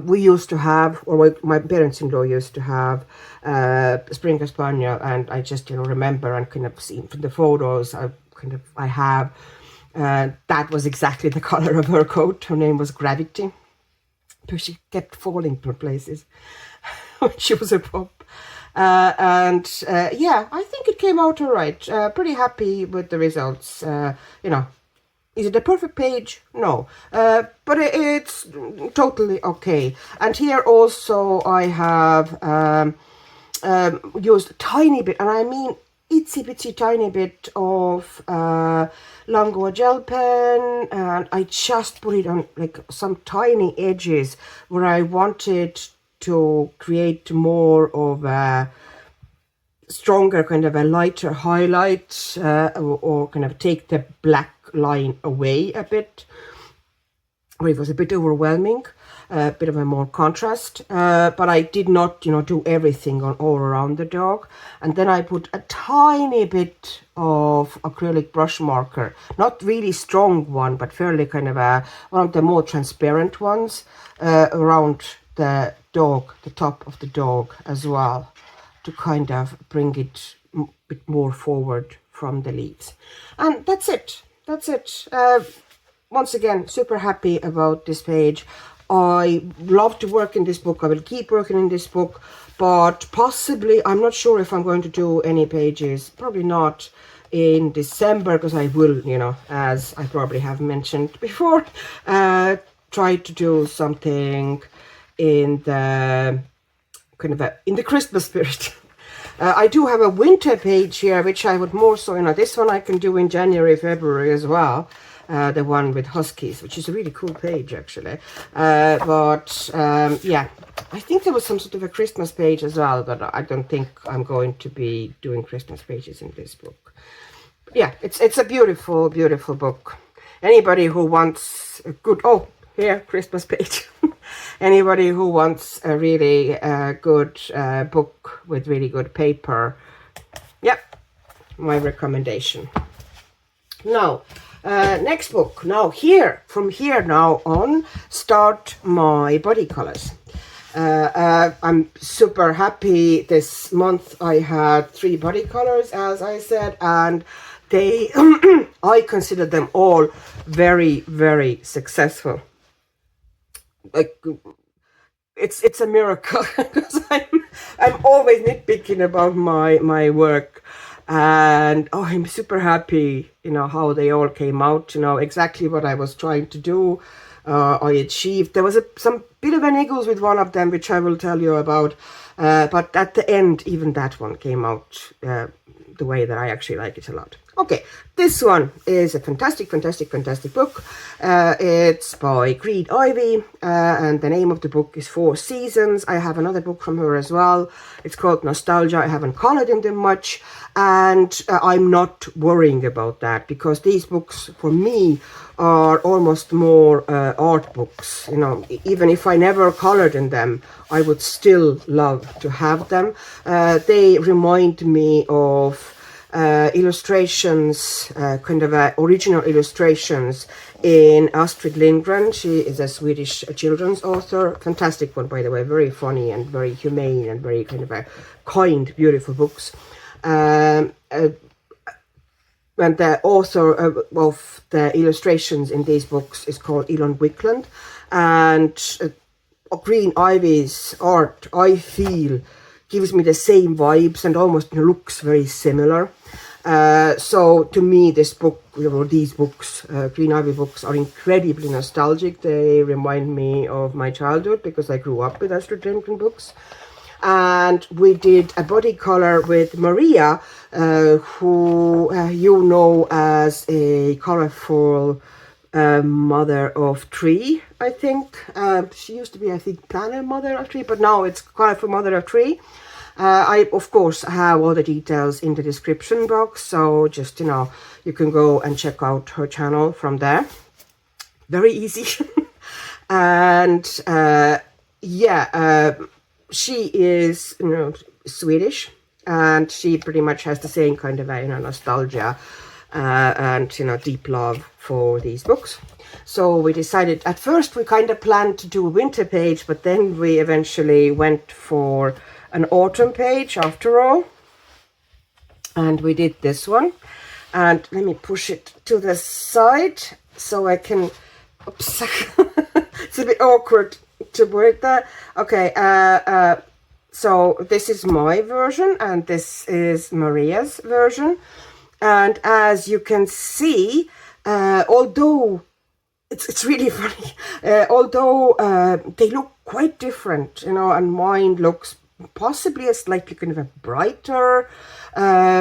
we used to have, or my parents-in-law used to have Springer Spaniel, and I just, you know, remember and kind of see from the photos I have, that was exactly the color of her coat. Her name was Gravity, because she kept falling from places when she was a pup. Yeah, I think it came out all right. Pretty happy with the results. You know, is it a perfect page? No, but it's totally okay. And here also I have used a tiny bit, and I mean itsy bitsy tiny bit of Lango gel pen, and I just put it on like some tiny edges where I wanted to create more of a stronger kind of a lighter highlight, or kind of take the black line away a bit, where it was a bit overwhelming. a bit of a more contrast. But I did not, you know, do everything on all around the dog. And then I put a tiny bit of acrylic brush marker, not really strong one, but fairly kind of one of the more transparent ones around the dog, the top of the dog as well, to kind of bring it a bit more forward from the leaves. And that's it. That's it. Once again, super happy about this page. I love to work in this book. I will keep working in this book, but possibly, I'm not sure if I'm going to do any pages, probably not in December, because I will, you know, as I probably have mentioned before, try to do something in the kind of in the Christmas spirit. I do have a winter page here, which I would more so, you know, this one I can do in January, February as well. The one with huskies, which is a really cool page actually. Yeah, I think there was some sort of a Christmas page as well, but I don't think I'm going to be doing Christmas pages in this book. Yeah, it's a beautiful, beautiful book. Anybody who wants a good, oh, here, Christmas page. Anybody who wants a really good book with really good paper, yep, my recommendation. Now, next book. Now here, from here now on, start my body colors. I'm super happy this month. I had 3 body colors, as I said, and they, I consider them all very, very successful. Like, it's a miracle, because I'm always nitpicking about my work, and oh, I'm super happy, you know, how they all came out, you know, exactly what I was trying to do. I achieved. There was some bit of a niggles with one of them, which I will tell you about, but at the end, even that one came out the way that I actually like it a lot. Okay, this one is a fantastic, fantastic, fantastic book. It's by Green Ivy, and the name of the book is 4 Seasons. I have another book from her as well. It's called Nostalgia. I haven't colored in them much, and I'm not worrying about that, because these books, for me, are almost more art books. You know, even if I never colored in them, I would still love to have them. They remind me of illustrations, kind of original illustrations in Astrid Lindgren. She is a Swedish children's author. Fantastic one, by the way. Very funny and very humane and very kind of a kind, beautiful books. And the author of the illustrations in these books is called Elon Wickland. And Green Ivy's art, I feel, gives me the same vibes and almost looks very similar. So to me, this book, or these books, Green Ivy books, are incredibly nostalgic. They remind me of my childhood, because I grew up with Astrid Lindgren books. And we did a body color with Maia, who you know as a colorful mother of 3, I think. She used to be, I think, planner mother of 3, but now it's colorful mother of 3. I, of course, have all the details in the description box, so just, you know, you can go and check out her channel from there. Very easy. And yeah, she is, you know, Swedish, and she pretty much has the same kind of, you know, nostalgia and, you know, deep love for these books. So we decided, at first we kind of planned to do a winter page, but then we eventually went for an autumn page after all, and we did this one. And let me push it to the side so I can, oops, it's a bit awkward to word that. Okay, so this is my version, and this is Maria's version. And as you can see, although it's really funny, although they look quite different, you know, and mine looks possibly a slightly kind of a brighter,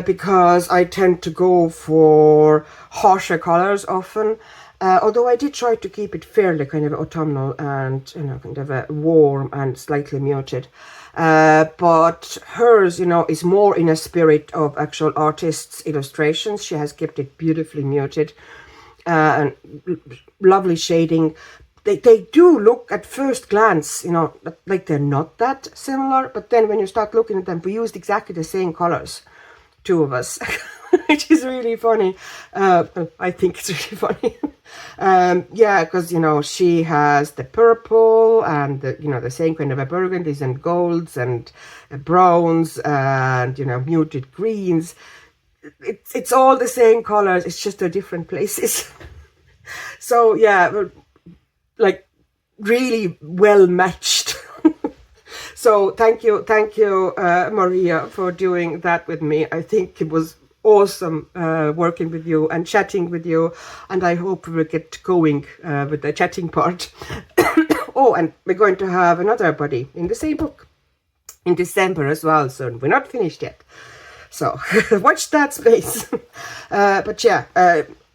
because I tend to go for harsher colors often. Although I did try to keep it fairly kind of autumnal and, you know, kind of a warm and slightly muted. But hers, you know, is more in a spirit of actual artists' illustrations. She has kept it beautifully muted, and lovely shading. they do look at first glance, you know, like they're not that similar. But then when you start looking at them, we used exactly the same colors, two of us, which is really funny. I think it's really funny. Yeah, because, you know, she has the purple and the, you know, the same kind of a burgundies and golds and browns and, you know, muted greens. It's all the same colors. It's just they're different places. So yeah, like really well matched. So thank you, Maria, for doing that with me. I think it was awesome working with you and chatting with you, and I hope we will get going with the chatting part. Oh, and we're going to have another buddy in the same book in December as well, so we're not finished yet. So watch that space. But yeah,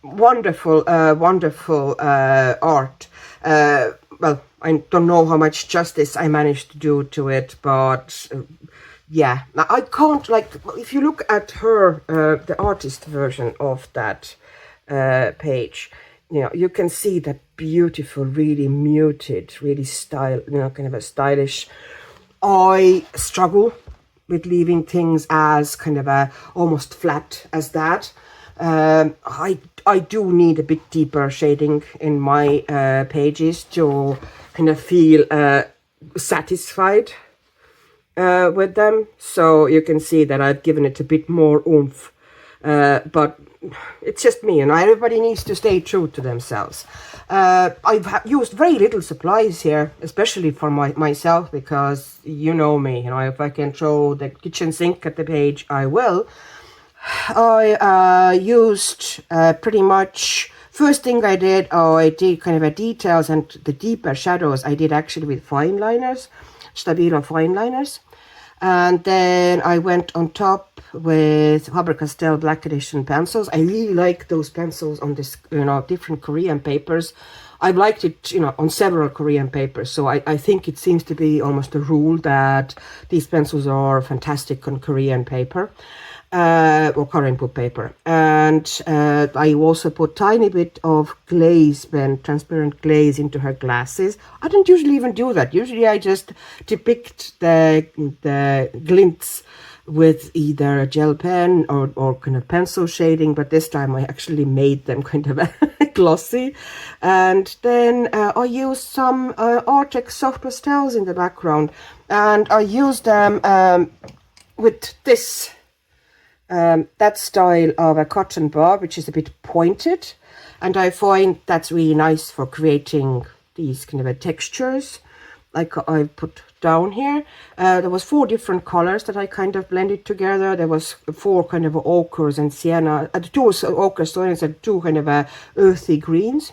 wonderful, wonderful art. Well, I don't know how much justice I managed to do to it, but yeah, I can't, like, if you look at her, the artist version of that page, you know, you can see that beautiful, really muted, really style, you know, kind of a stylish. I struggle with leaving things as kind of a almost flat as that. I do need a bit deeper shading in my pages to kind of feel satisfied with them. So you can see that I've given it a bit more oomph, but it's just me, and everybody needs to stay true to themselves. I've used very little supplies here, especially for myself, because you know me, you know, if I can throw the kitchen sink at the page, I will. I used pretty much, first thing I did kind of a details and the deeper shadows I did actually with fine liners, Stabilo fine liners. And then I went on top with Faber-Castell Black Edition pencils. I really like those pencils on this, you know, different Korean papers. I've liked it, you know, on several Korean papers. So I think it seems to be almost a rule that these pencils are fantastic on Korean paper. Or Korean book paper. And I also put tiny bit of glaze, transparent glaze into her glasses. I don't usually even do that. Usually I just depict the glints with either a gel pen or kind of pencil shading, but this time I actually made them kind of glossy. And then I used some Artex soft pastels in the background, and I used them with this that style of a cotton bob, which is a bit pointed, and I find that's really nice for creating these kind of textures like I put down here. There was 4 different colors that I kind of blended together. There was 4 kind of ochres and sienna, 2 ochres and 2 kind of earthy greens,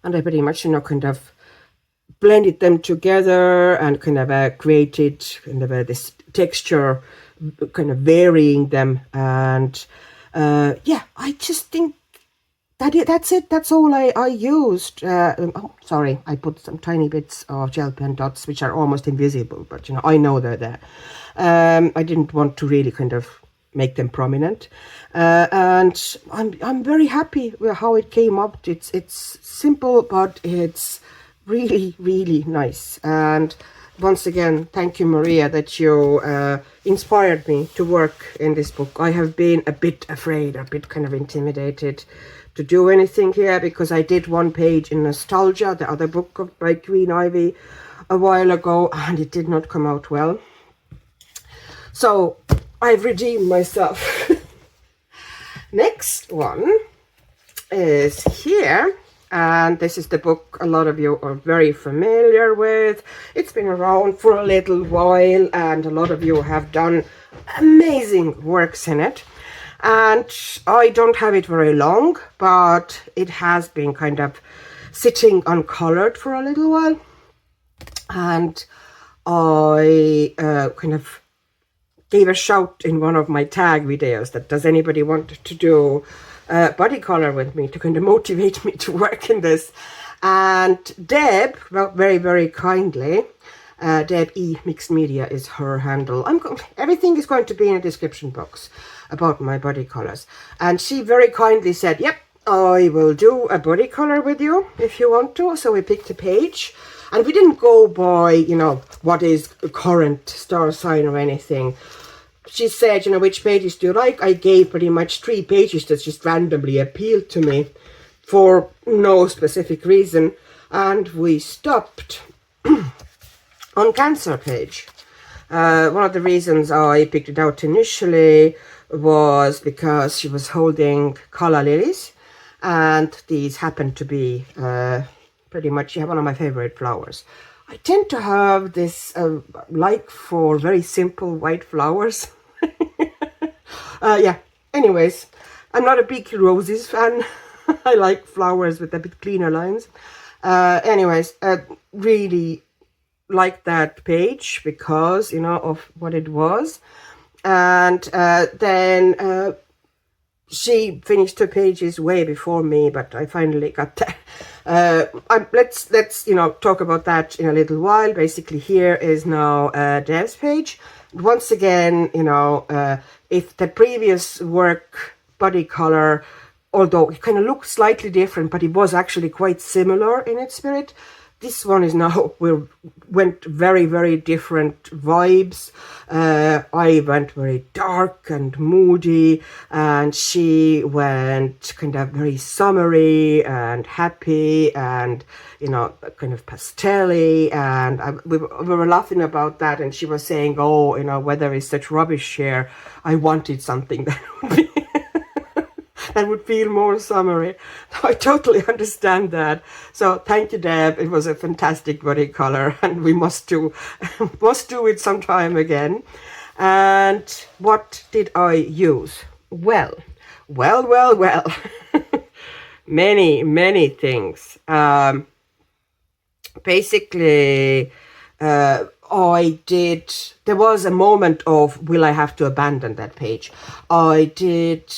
and I pretty much, you know, kind of blended them together and kind of created kind of this texture, kind of varying them. And yeah, I just think that's it. That's all I used. Oh, sorry, I put some tiny bits of gel pen dots which are almost invisible, but you know, I know they're there. I didn't want to really kind of make them prominent, and I'm very happy with how it came up. It's simple, but it's really, really nice. And once again, thank you, Maria, that you inspired me to work in this book. I have been a bit afraid, a bit kind of intimidated to do anything here, because I did one page in Nostalgia, the other book by Queen Ivy, a while ago, and it did not come out well. So I've redeemed myself. Next one is here. And this is the book a lot of you are very familiar with. It's been around for a little while, and a lot of you have done amazing works in it. And I don't have it very long, but it has been kind of sitting uncolored for a little while. And I kind of gave a shout in one of my tag videos that, does anybody want to do body color with me, to kind of motivate me to work in this? And Deb, well, very, very kindly, Deb E Mixed Media is her handle. Everything is going to be in a description box about my body colors. And she very kindly said, yep, I will do a body color with you if you want to. So we picked a page, and we didn't go by, you know, what is current star sign or anything. She said, you know, which pages do you like? I gave pretty much 3 pages that just randomly appealed to me for no specific reason, and we stopped on Cancer page. One of the reasons I picked it out initially was because she was holding calla lilies, and these happen to be pretty much one of my favorite flowers. I tend to have this like for very simple white flowers. Yeah, anyways, I'm not a big roses fan. I like flowers with a bit cleaner lines. Anyways, really like that page because, you know, of what it was. And then she finished 2 pages way before me, but I finally got there. Let's you know, talk about that in a little while. Basically, here is now Dev's page. Once again, you know, if the previous work body color, although it kind of looked slightly different, but it was actually quite similar in its spirit, this one is now, we went very, very different vibes. I went very dark and moody, and she went kind of very summery and happy and, you know, kind of pastel-y. And we were laughing about that, and she was saying, oh, you know, weather is such rubbish here. I wanted something that would be and would feel more summery. I totally understand that. So thank you, Deb. It was a fantastic body color, and we must do it sometime again. And what did I use? Well. Many things. Basically, there was a moment of, will I have to abandon that page? I did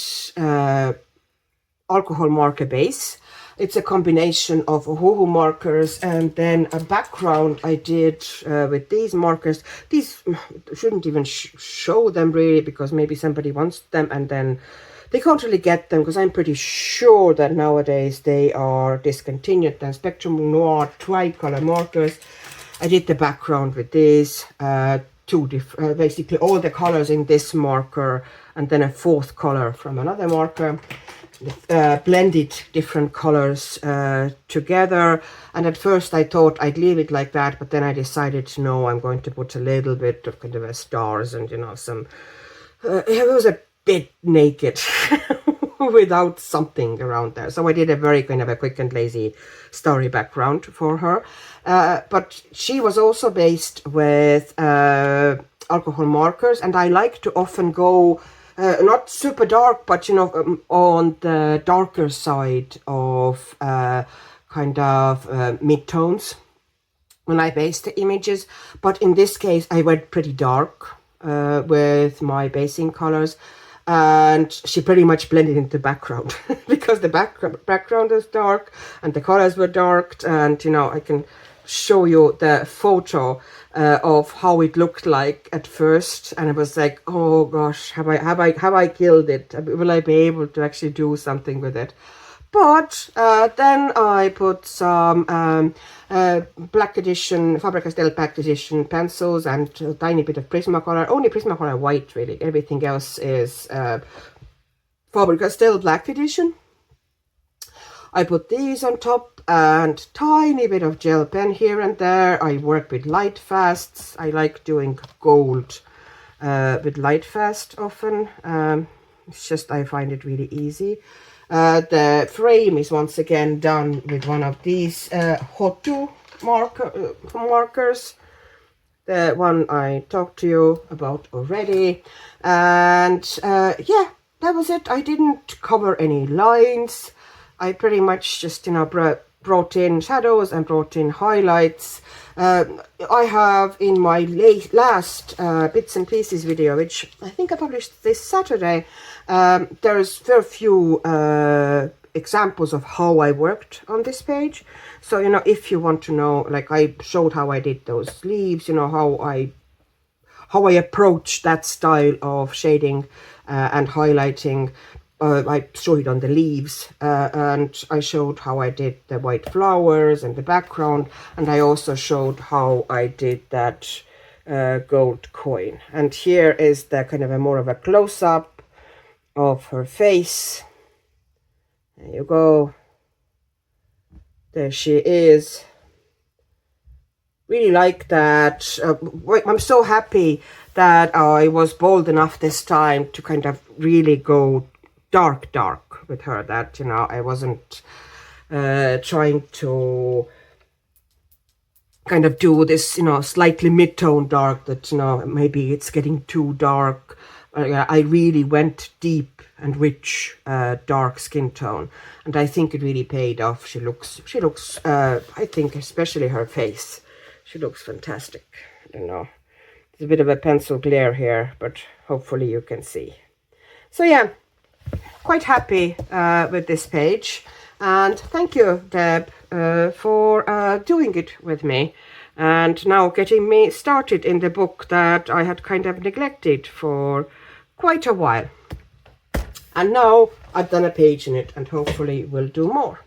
alcohol marker base. It's a combination of hoo-hoo markers and then a background I did with these markers. These shouldn't even show them really, because maybe somebody wants them and then they can't really get them, because I'm pretty sure that nowadays they are discontinued. And Spectrum Noir tricolor markers. I did the background with these, 2 different, basically all the colors in this marker, and then a 4th color from another marker. Blended different colors together, and at first I thought I'd leave it like that, but then I decided, no, I'm going to put a little bit of kind of a stars and, you know, some it was a bit naked without something around there. So I did a very kind of a quick and lazy starry background for her, but she was also based with alcohol markers, and I like to often go not super dark, but, you know, on the darker side of kind of mid-tones when I base the images. But in this case, I went pretty dark with my basing colors, and she pretty much blended into the background because the background is dark and the colors were dark. And, you know, I can show you the photo of how it looked like at first, and it was like, oh gosh, have I killed it? Will I be able to actually do something with it? But then I put some black edition, Faber-Castell black edition pencils and a tiny bit of Prismacolor, only Prismacolor white really, everything else is Faber-Castell black edition. I put these on top and tiny bit of gel pen here and there. I work with light fasts. I like doing gold with light fast often. It's just, I find it really easy. The frame is once again done with one of these Hotu markers. The one I talked to you about already. And yeah, that was it. I didn't cover any lines. I pretty much just, you know, brought in shadows and brought in highlights. I have in my last bits and pieces video, which I think I published this Saturday, there's very few examples of how I worked on this page. So, you know, if you want to know, like I showed how I did those leaves, you know, how I approach that style of shading and highlighting. I showed it on the leaves, and I showed how I did the white flowers and the background, and I also showed how I did that gold coin. And here is the kind of a more of a close-up of her face. There you go. There she is. Really like that. I'm so happy that I was bold enough this time to kind of really go dark with her, that, you know, I wasn't trying to kind of do this, you know, slightly mid-tone dark that, you know, maybe it's getting too dark. I really went deep and rich dark skin tone, and I think it really paid off. She looks I think especially her face, she looks fantastic. I don't know, there's a bit of a pencil glare here, but hopefully you can see. So yeah, quite happy with this page, and thank you, Deb, for doing it with me and now getting me started in the book that I had kind of neglected for quite a while. And now I've done a page in it, and hopefully we'll do more.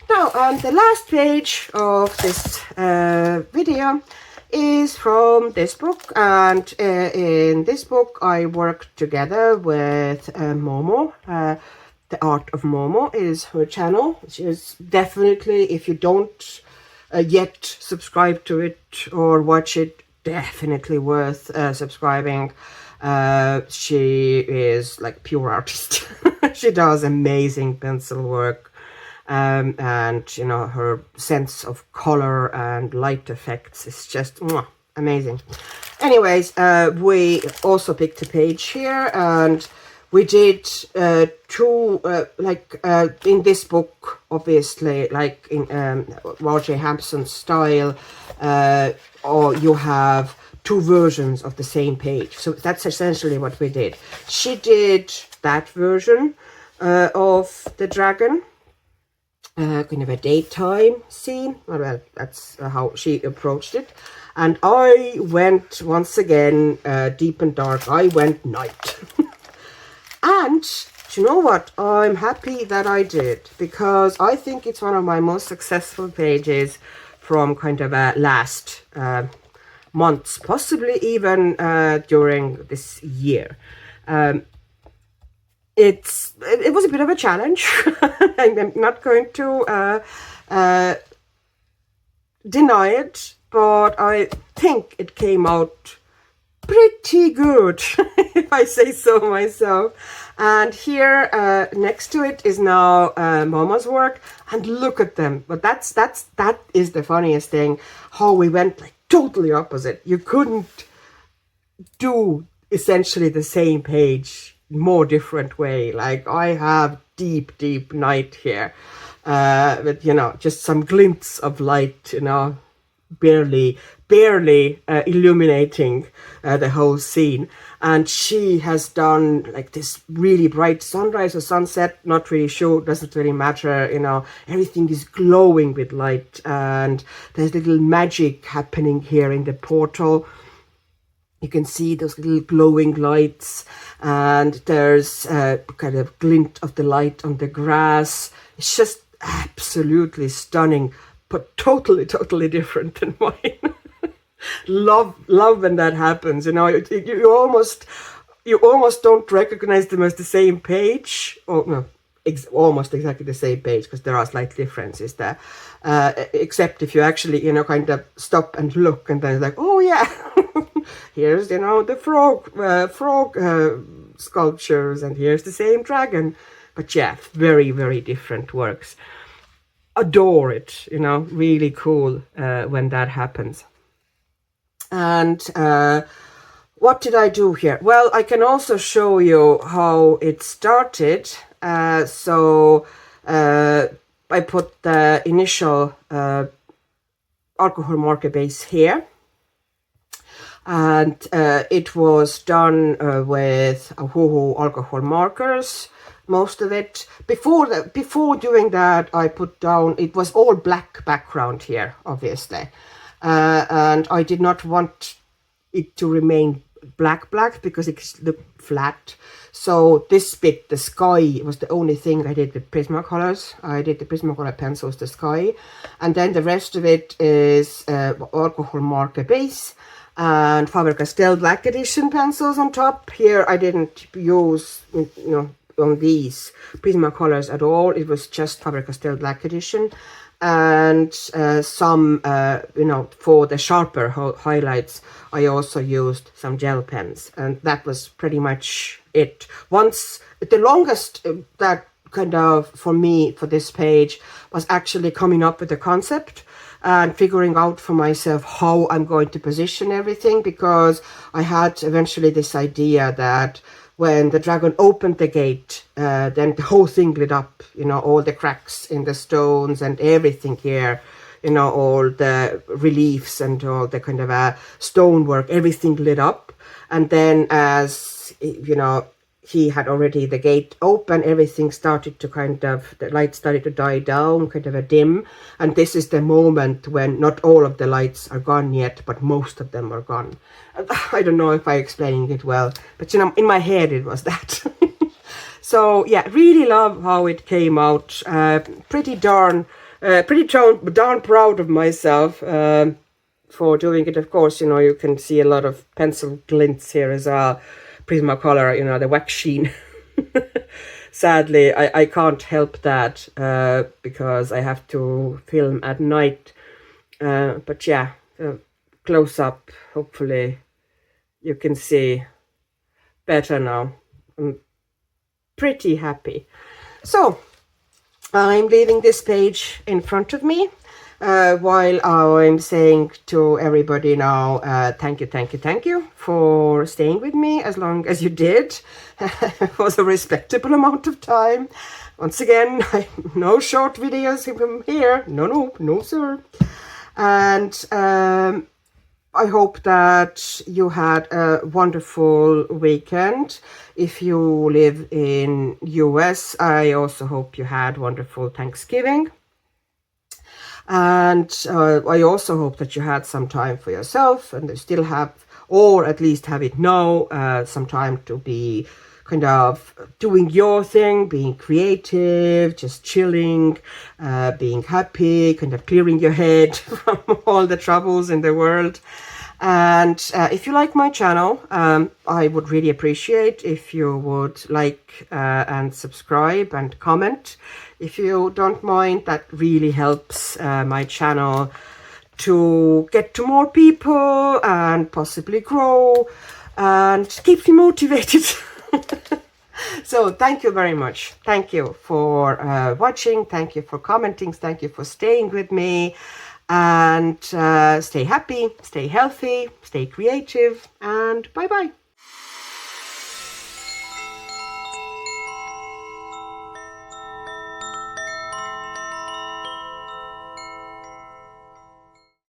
Now, the last page of this video is from this book, and in this book I worked together with Momo. The Art of Momo is her channel, which is definitely, if you don't yet subscribe to it or watch it, definitely worth subscribing. She is like pure artist. She does amazing pencil work, and you know, her sense of color and light effects is just amazing. Anyways, we also picked a page here, and we did two, in this book, obviously, like in Roger Hampson's style, or you have two versions of the same page. So that's essentially what we did. She did that version of the dragon, kind of a daytime scene. Well, that's how she approached it. And I went, once again, deep and dark. I went night. And do you know what? I'm happy that I did, because I think it's one of my most successful pages from kind of last months, possibly even during this year. It was a bit of a challenge. I'm not going to deny it, but I think it came out pretty good, if I say so myself. And here next to it is now Momo's work, and look at them. But that is the funniest thing, how we went like totally opposite. You couldn't do essentially the same page more different way. Like, I have deep night here, with, you know, just some glints of light, you know, barely illuminating the whole scene. And she has done like this really bright sunrise or sunset, not really sure, doesn't really matter, you know, everything is glowing with light, and there's little magic happening here in the portal. You can see those little glowing lights, and there's a kind of glint of the light on the grass. It's just absolutely stunning, but totally different than mine. love when that happens, you know. You almost don't recognize them as the same page, or no, almost exactly the same page, because there are slight differences there, except if you actually, you know, kind of stop and look, and then it's like, oh yeah, here's, you know, the frog sculptures, and here's the same dragon. But yeah, very different works. Adore it, you know, really cool when that happens. And what did I do here? Well, I can also show you how it started. So I put the initial alcohol marker base here, and it was done with Woohoo alcohol markers, most of it. Before doing that, I put down, it was all black background here, obviously, and I did not want it to remain black because it looked flat. So this bit, the sky, was the only thing I did with Prismacolors. I did the Prismacolor pencils, the sky, and then the rest of it is alcohol marker base and Faber-Castell Black Edition pencils on top. Here I didn't use, you know, on these Prismacolors at all. It was just Faber-Castell Black Edition, and some, you know, for the sharper highlights, I also used some gel pens, and that was pretty much it. Once, the longest that kind of, for me, for this page, was actually coming up with the concept and figuring out for myself how I'm going to position everything, because I had eventually this idea that when the dragon opened the gate, then the whole thing lit up, you know, all the cracks in the stones and everything here, you know, all the reliefs and all the kind of stonework, everything lit up. And then as, you know, he had already the gate open, everything started to kind of, the light started to die down, kind of a dim. And this is the moment when not all of the lights are gone yet, but most of them are gone. I don't know if I'm explaining it well, but, you know, in my head it was that. So yeah, really love how it came out. Pretty darn proud of myself for doing it. Of course, you know, you can see a lot of pencil glints here as well. Prismacolor, you know, the wax sheen. Sadly, I can't help that because I have to film at night. But yeah, close up, hopefully you can see better now. I'm pretty happy. So I'm leaving this page in front of me while I'm saying to everybody now, thank you for staying with me as long as you did. It was a respectable amount of time. Once again, no short videos from here. No sir. And I hope that you had a wonderful weekend. If you live in US, I also hope you had wonderful Thanksgiving. And I also hope that you had some time for yourself, and you still have, or at least have it now, some time to be kind of doing your thing, being creative, just chilling, being happy, kind of clearing your head from all the troubles in the world. And if you like my channel, I would really appreciate if you would like and subscribe and comment. If you don't mind, that really helps my channel to get to more people and possibly grow and keep me motivated. So thank you very much. Thank you for watching. Thank you for commenting. Thank you for staying with me. And stay happy, stay healthy, stay creative, and bye-bye.